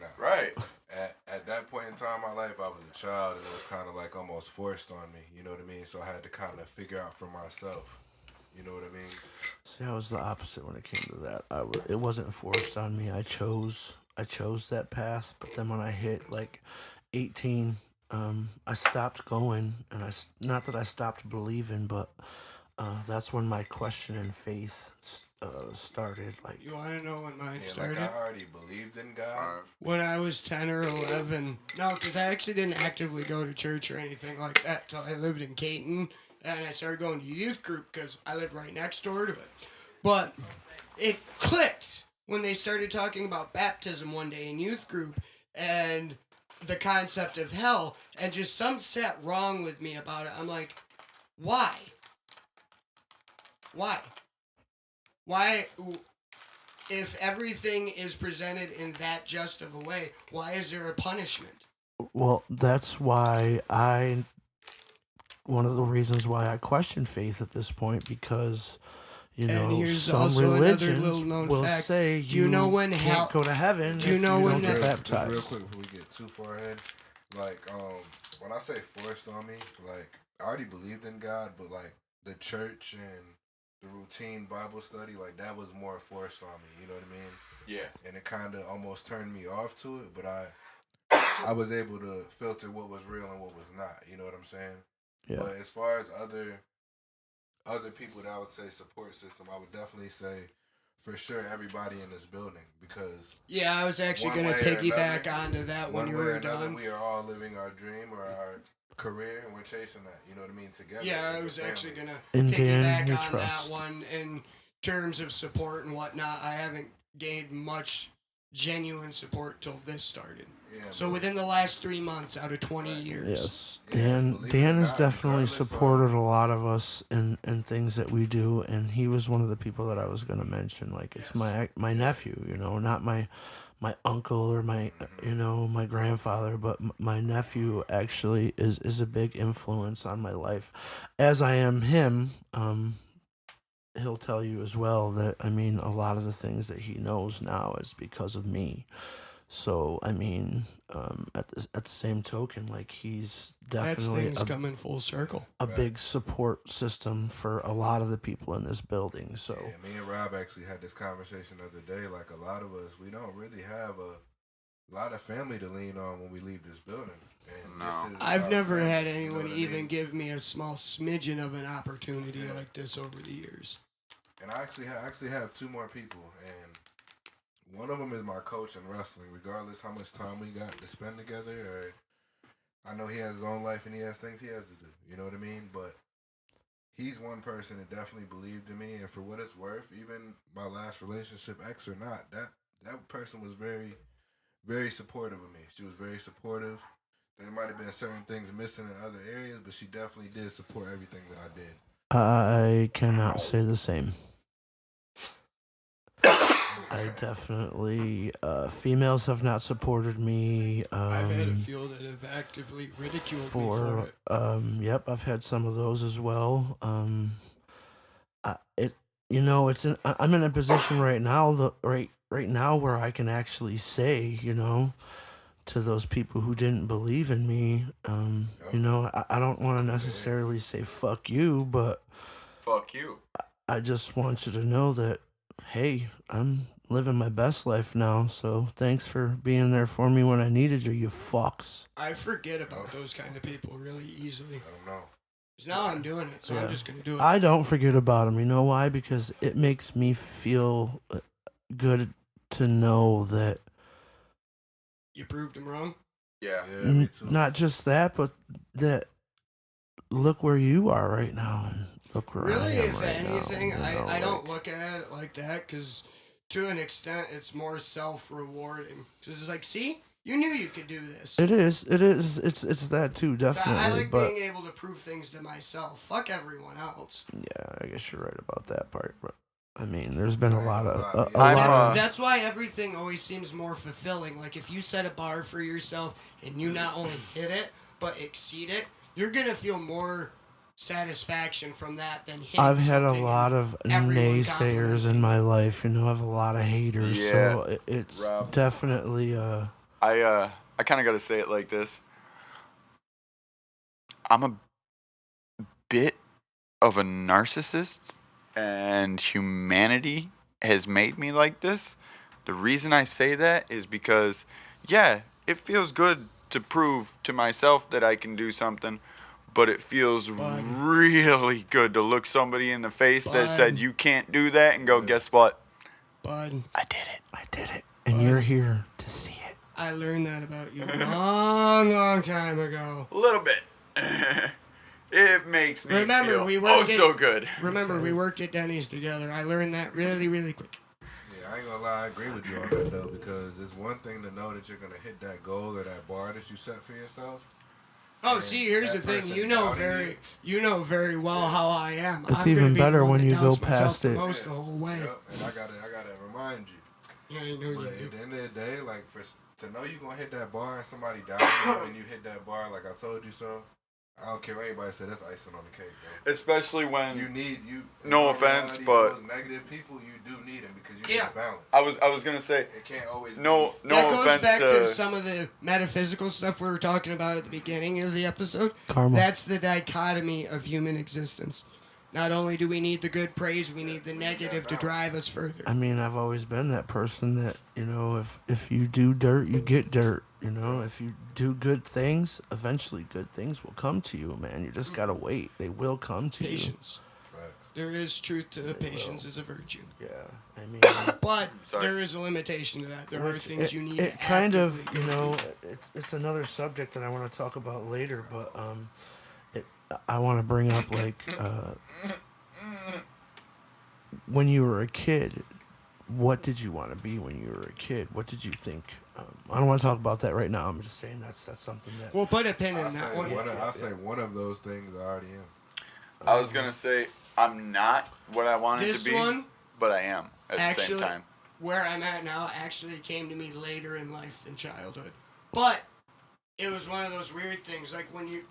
no. Right. At that point in time in my life, I was a child, and it was kind of like almost forced on me. You know what I mean? So I had to kind of figure out for myself. You know what I mean? See, I was the opposite when it came to that. It wasn't forced on me. I chose that path. But then when I hit like 18, I stopped going, and not that I stopped believing, but that's when my question in faith started. Like, You want to know when mine Yeah, started? like I already believed in God. When I was 10 or 11. No, because I actually didn't actively go to church or anything like that till I lived in Caton. And I started going to youth group because I lived right next door to it. But it clicked when they started talking about baptism one day in youth group and the concept of hell. And just something sat wrong with me about it. I'm like, why? Why? Why? If everything is presented in that just of a way, why is there a punishment? well, that's why one of the reasons why I question faith at this point, because And here's some also another religions little-known will fact. say Do you know when can't hell- go to heaven do you if know you when don't get that- Just real baptized. quick before we get too far ahead, like when I say forced on me, like I already believed in God, but like the church and the routine Bible study, like that was more forced on me. You know what I mean? Yeah. And it kind of almost turned me off to it, but I was able to filter what was real and what was not. You know what I'm saying? Yeah. But as far as other people that I would say support system, I would definitely say for sure everybody in this building, because Yeah, I was actually one going to way or piggyback another- onto that when one you way or were another, done. we are all living our dream or our career, and we're chasing that. You know what I mean? Together. Yeah, as I a was actually family. going In to Dan, piggyback we on trust. that one in terms of support and whatnot. I haven't gained much genuine support till this started. Yeah, So but- within the last 3 months out of 20 years. Yes, Yeah, Dan. believe it Dan or has not, definitely regardless of- supported a lot of us in things that we do, and he was one of the people that I was going to mention. Like, it's my nephew, you know, not my uncle or my my grandfather, but my nephew actually is a big influence on my life, as I am him. He'll tell you as well that, I mean, a lot of the things that he knows now is because of me. So, I mean, at the same token, like, he's That's definitely things coming full circle. a big support system for a lot of the people in this building. So, Yeah, me and Rob actually had this conversation the other day. Like, a lot of us, we don't really have a lot of family to lean on when we leave this building. And No. this is I've our never family, had you know anyone what I even mean? give me a small smidgen of an opportunity Yeah. like this over the years. And I actually have two more people, and one of them is my coach in wrestling. Regardless how much time we got to spend together, or I know he has his own life and he has things he has to do. You know what I mean? But he's one person that definitely believed in me, and for what it's worth, even my last relationship, ex or not, that person was very, very supportive of me. She was very supportive. There might have been certain things missing in other areas, but she definitely did support everything that I did. I cannot say the same. I definitely, females have not supported me. I've had a few that have actively ridiculed me for it. Yep, I've had some of those as well. I'm in a position right now, right now where I can actually say, to those people who didn't believe in me, I don't want to necessarily say fuck you, but Fuck you. I just want you to know that, hey, I'm living my best life now, so thanks for being there for me when I needed you, you fucks. I forget about those kind of people really easily. I don't know. 'Cause now I'm doing it, so Yeah. I'm just going to do it. I don't forget about them. You know why? Because it makes me feel good to know that You proved them wrong? Yeah. Yeah, me too. not just that, but that look where you are right now and look where Really, I am if right anything, now. I don't look at it like that because to an extent it's more self-rewarding. Because it's like, see, you knew you could do this. It is. It's that too, So definitely. I like but being able to prove things to myself. Fuck everyone else. yeah, I guess you're right about that part. But I mean, there's been a lot of I'm, lot of That's why everything always seems more fulfilling. Like if you set a bar for yourself and you not only hit it but exceed it, you're gonna feel more satisfaction from that than hitting I've had a something lot of everyone compliments naysayers you. in my life. I have a lot of haters. Yeah, So it's Rob. definitely I kind of got to say it like this. I'm a bit of a narcissist, and humanity has made me like this. The reason I say that is because, yeah, it feels good to prove to myself that I can do something, but it feels Bud. really good to look somebody in the face that Bud. said you can't do that and go, guess what? Bud, I did it. I did it, and you're here to see it. I learned that about you a long time ago. A little bit. It makes me Remember, feel we oh worked so good. Remember, we worked at Denny's together. I learned that really, really quick. Yeah, I ain't gonna lie, I agree with you on that though, because it's one thing to know that you're gonna hit that goal or that bar that you set for yourself. Oh, And see, here's the that thing. person You know doubting very well how I am. It's I'm even gonna be better the one when that you go doubts myself past the it. most the whole way. Yep, and I gotta remind you. Yeah, I know But you at do. the end of the day, like to know you gonna hit that bar and somebody doubting you and you hit that bar like I told you so. I don't care what anybody say. That's icing on the cake, bro. Especially when You need No in offense, reality, but- those negative people, you do need them because you Yeah. need a balance. I was gonna say It can't always. no That goes offense back to to some of the metaphysical stuff we were talking about at the beginning of the episode. Karma. That's the dichotomy of human existence. Not only do we need the good praise, we need the negative to drive us further. I mean, I've always been that person that if you do dirt, you get dirt. You know, if you do good things, eventually good things will come to you, man. You just gotta wait. They will come to Patience. Facts. There is truth to patience as a virtue. you. Yeah, I mean, But Sorry. there is a limitation to that. There are things you need it to kind of, actively you go know, do. it's another subject that I want to talk about later, but I want to bring up like when you were a kid, what did you want to be when you were a kid? What did you think? I don't want to talk about that right now. I'm just saying that's something that. We'll put a pin I in that one. say one of those things I already am. I was gonna say I'm not what I wanted This to be, one, but I am at the same actually, time. where I'm at now actually came to me later in life than childhood. But it was one of those weird things. Like when you,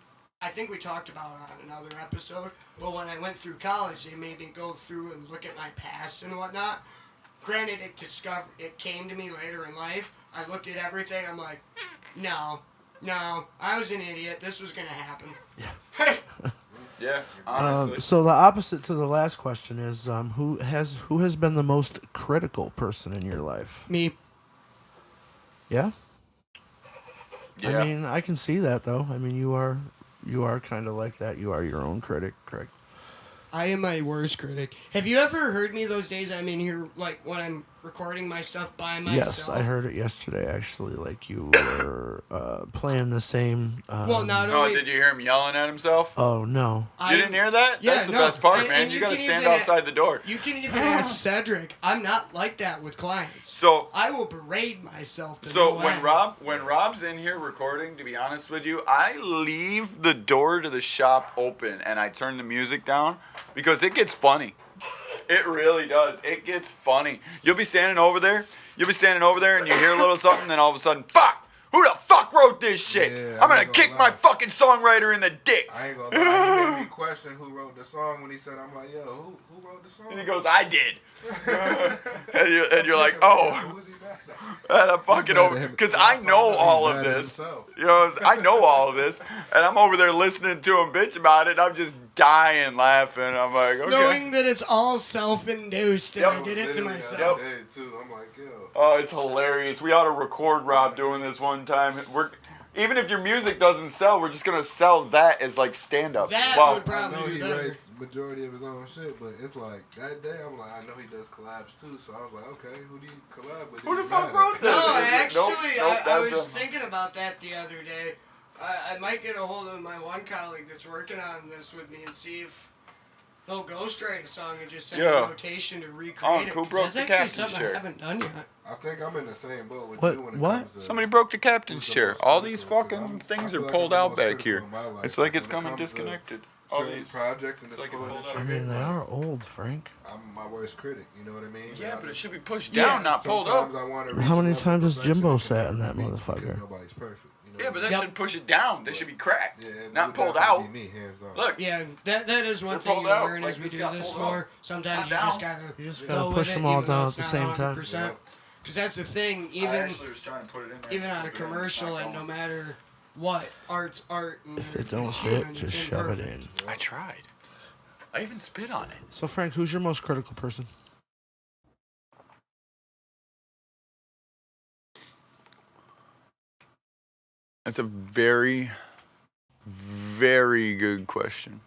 I think we talked about it on another episode, but when I went through college, they made me go through and look at my past and whatnot. Granted, it came to me later in life. I looked at everything. I'm like, no, I was an idiot. This was gonna happen. Yeah. Yeah, honestly. So the opposite to the last question is who has been the most critical person in your life? Me. Yeah. Yeah. I mean, I can see that though. I mean, you are kind of like that. You are your own critic, correct? I am my worst critic. Have you ever heard me those days I'm in here, like when I'm recording my stuff by myself? Yes, I heard it yesterday. Actually, like you were playing the same. Well, not Oh, only. did you hear him yelling at himself? Oh no. You didn't hear that? Yeah, That's the no. best part, And- man. and You you gotta can stand even- outside the door. You can even ask Cedric. I'm not like that with clients. So I will berate myself. To So no when end. when Rob's in here recording, to be honest with you, I leave the door to the shop open and I turn the music down because it gets funny. It really does. It gets funny. You'll be standing over there, and you hear a little something, then all of a sudden, fuck! Who the fuck wrote this shit? Yeah, I'm I gonna ain't gonna kick my lie. fucking songwriter in the dick. I ain't gonna lie. He made me question who wrote the song when he said, I'm like, yo, who wrote the song? And he goes, I did. and you're like, oh. Who's he mad at? And I'm fucking Mad at over him. because I know He's all of mad at this. himself. You know, I know all of this, and I'm over there listening to him bitch about it. And I'm just dying laughing. I'm like, okay. knowing that it's all self-induced, and Yep. I did it to Literally, myself. I did too. I'm like, yo. Oh, it's hilarious. We ought to record Rob doing this one time. Even if your music doesn't sell, we're just gonna sell that as like stand up. That Wow. would I probably know be he better. writes majority of his own shit, but it's like that day I'm like, I know he does collabs too, so I was like, okay, who do you collab with? Who the You fuck mad wrote at? this? No, Nope, actually, nope, I that's was him. thinking about that the other day. I might get a hold of my one colleague that's working on this with me and see if he'll ghostwrite a song and just send Yeah. a notation to recreate it. who 'cause broke that's the actually captain's something chair? I haven't done yet. I think I'm in the same boat with What- you when it what? comes to Somebody broke the captain's who's the chair. most All these critical, 'cause fucking I'm- things I are feel like pulled I'm the out most back critical here. in my life, It's like when it's it coming comes to disconnected. All certain these. projects and It's this like it's bullshit. pulled out. I mean, they are old, Frank. I'm my worst critic. You know what I mean? Yeah, And but I- it should be pushed Yeah. down, not pulled sometimes up. I wanna How reach many a level times of has perfection Jimbo that sat can in that never reach motherfucker? because Nobody's perfect. You know Yeah, what but I that mean? should push it down. They should be cracked, Yeah, it not would pulled definitely out. be me, hands down. Look, Yeah, that is one They're thing pulled you out, learn like as we this do got this pulled more. out. Sometimes Not you just down. gotta You just go gotta with push it, them all even though down at it's the not same time. 100%. Because that's the thing, I even actually was trying to put it in there. even on a Stupid, it's not commercial, and no going. matter what, art's art. And If it don't it's fit, human, just it's shove it imperfect. in. I tried. I even spit on it. So, Frank, who's your most critical person? That's a very, very good question.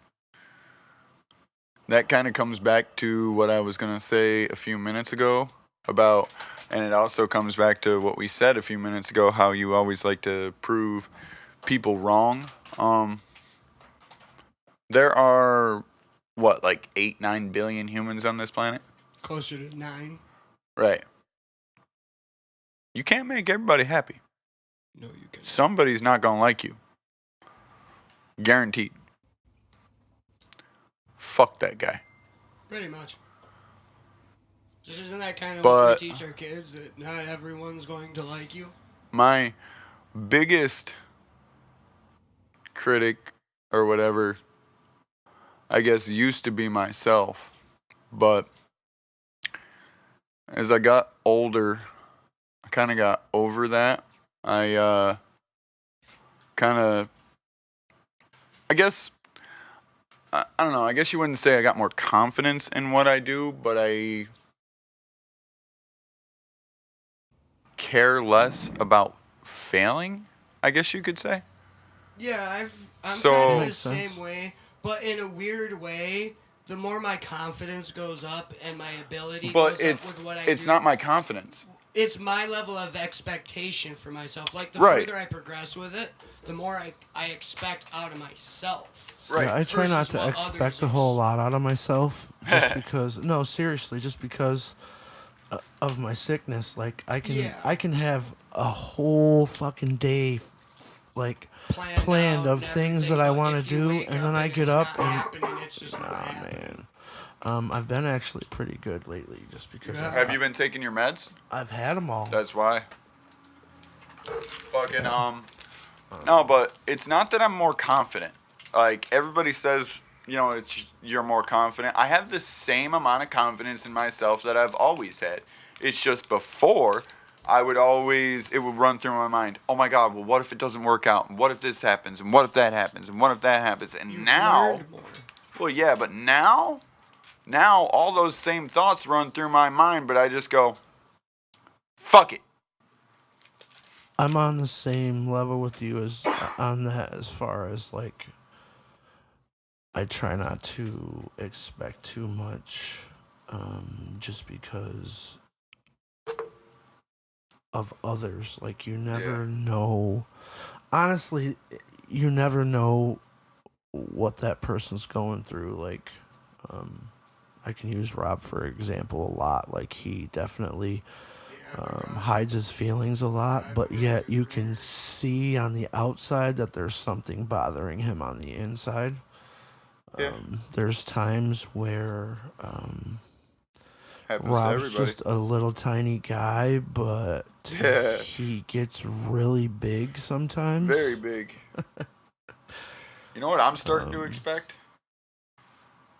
That kind of comes back to what I was going to say a few minutes ago about, and it also comes back to what we said a few minutes ago, how you always like to prove people wrong. There are, what, like 8-9 billion humans on this planet? Closer to 9. Right. You can't make everybody happy. No, you can. Somebody's not going to like you. Guaranteed. Fuck that guy. Pretty much. Just isn't that kind of But- what we teach our kids, that not everyone's going to like you? My biggest critic or whatever, I guess, used to be myself. But as I got older, I kind of got over that. I kind of, I guess, I don't know. I guess you wouldn't say I got more confidence in what I do, but I care less about failing, I guess you could say. Yeah, I'm So- kind of the Makes sense. same way, but in a weird way. The more my confidence goes up and my ability But goes up with what I it's do, not my confidence. it's my level of expectation for myself. Like the Right. further I progress with it, the more I expect out of myself. Right. Yeah, I try not versus to what expect others a whole ex- lot out of myself just because. No, seriously, just because of my sickness. Like I can have a whole fucking day, like planned out of and things that everything, I but want if to you do, wake and then I and get it's up not and happening, it's just not nah, happening. man. I've been actually pretty good lately, just because Yeah. Have you been taking your meds? I've had them all. That's why. Fucking No, but it's not that I'm more confident. Like everybody says, you're more confident. I have the same amount of confidence in myself that I've always had. It's just before it would run through my mind. Oh my God! Well, what if it doesn't work out? And what if this happens? And what if that happens? And what if that happens? And You've now, learned more. well, yeah, but now all those same thoughts run through my mind, but I just go, fuck it. I'm on the same level with you as on that, as far as like I try not to expect too much, just because of others. Like you never know. Honestly, you never know what that person's going through. Like, I can use Rob for example a lot. Like he definitely hides his feelings a lot, but yet you can see on the outside that there's something bothering him on the inside. Yeah. There's times where Happens to Rob's everybody. just a little tiny guy, but Yeah. he gets really big sometimes. Very big. You know what I'm starting to expect?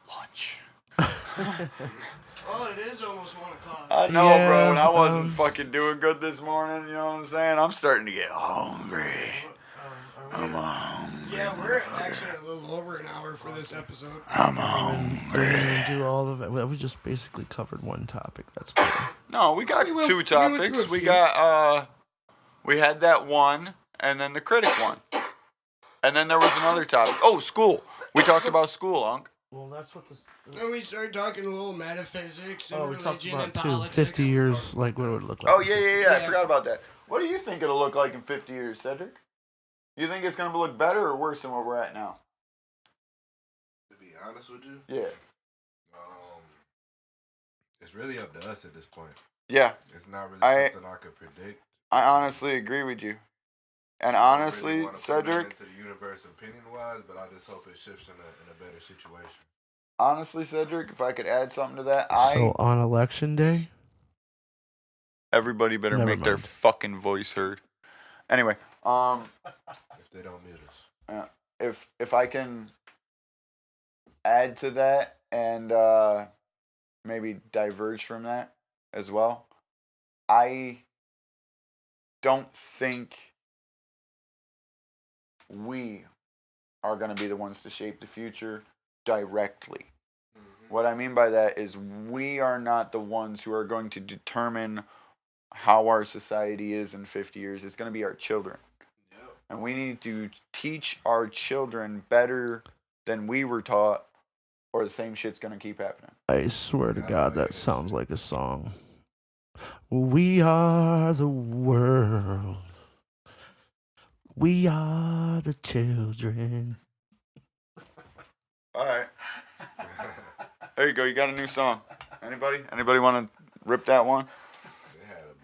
Lunch. Oh, it is almost 1 o'clock. I know, Yeah, bro, and I wasn't fucking doing good this morning, you know what I'm saying? I'm starting to get hungry. I'm hungry. Yeah, we're actually a little over an hour for this episode. I'm Didn't hungry. even do all of it. We just basically covered one topic. That's cool. No, we got We went- two we went topics. through a We few. got, we had that one, and then the critic one. And then there was another topic. Oh, school. We talked about school, Unc. Well, that's what this. Then we started talking a little metaphysics and Oh, we talked religion about and too. politics. 50 years, like what it would look like. Oh, in yeah, 50 yeah, yeah. I Yeah. forgot about that. What do you think it'll look like in 50 years, Cedric? You think it's going to look better or worse than where we're at now? To be honest with you, Yeah. it's really up to us at this point. Yeah, It's not really something I could predict. I honestly agree with you. And I don't honestly, really wanna put it Cedric, into the universe opinion wise, but I just hope it shifts in a better situation. honestly, Cedric, if I could add something to that, So on election day, everybody better Never make their mind. fucking voice heard. Anyway, If they don't mute us. if I can add to that and maybe diverge from that as well, I don't think we are going to be the ones to shape the future directly. What I mean by that is we are not the ones who are going to determine how our society is in 50 years. It's going to be our children. Yep. And we need to teach our children better than we were taught, or the same shit's going to keep happening. I swear to I God, know that it. sounds like a song. We are the world. We are the children. All right. There you go. You got a new song. Anybody want to rip that one? They had a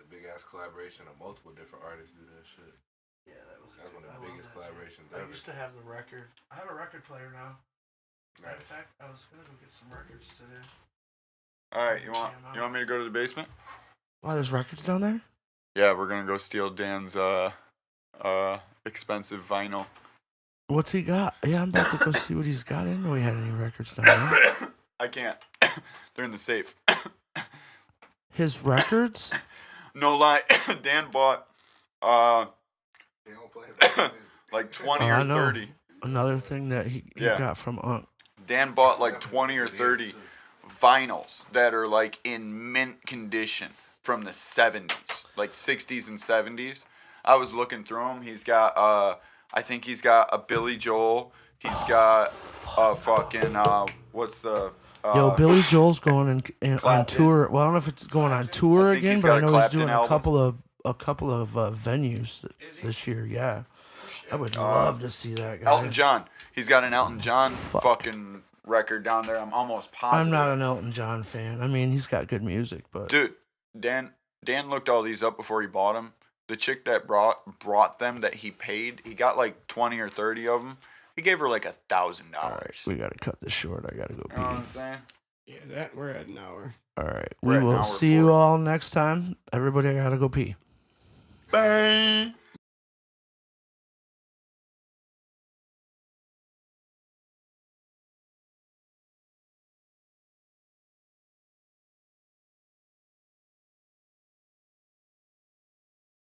big ass collaboration of multiple different artists do that shit. Yeah, that was That was one of the biggest collaborations ever. to have the record. I have a record player now. Nice. fact, I was gonna go get some records today. All right. You want me to go to the basement? Wow, there's records down there? Yeah, we're gonna go steal Dan's expensive vinyl. What's he got? Yeah, I'm about to go see what he's got. I didn't know he had any records down there. I can't. They're in the safe. His records? No lie. Dan bought They don't play that music. like 20 Oh, I or know. 30. Another thing that he Yeah. got from Unc. Dan bought like Yeah, 20 or but he 30 too. vinyls that are like in mint condition from the 70s, like 60s and 70s. I was looking through them. He's got I think he's got a Billy Joel. He's got a fucking what's the Yo, Billy Joel's going on Clapton. tour. Well, I don't know if it's going on tour I think again, he's but got I a know he's Clapton doing album. a couple of venues this year. Yeah, I would love to see that guy. Elton John. He's got an Elton John Fuck. fucking record down there. I'm almost positive. I'm not an Elton John fan. I mean, he's got good music, but Dude, Dan looked all these up before he bought them. The chick that brought them that he paid, he got like 20 or 30 of them. He gave her like $1,000. all right, we gotta cut this short. I gotta go You know what pee. I'm saying? Yeah, that we're at an hour. All right, We're we at an will hour see you 40. all next time. Everybody, I gotta go pee. Bang.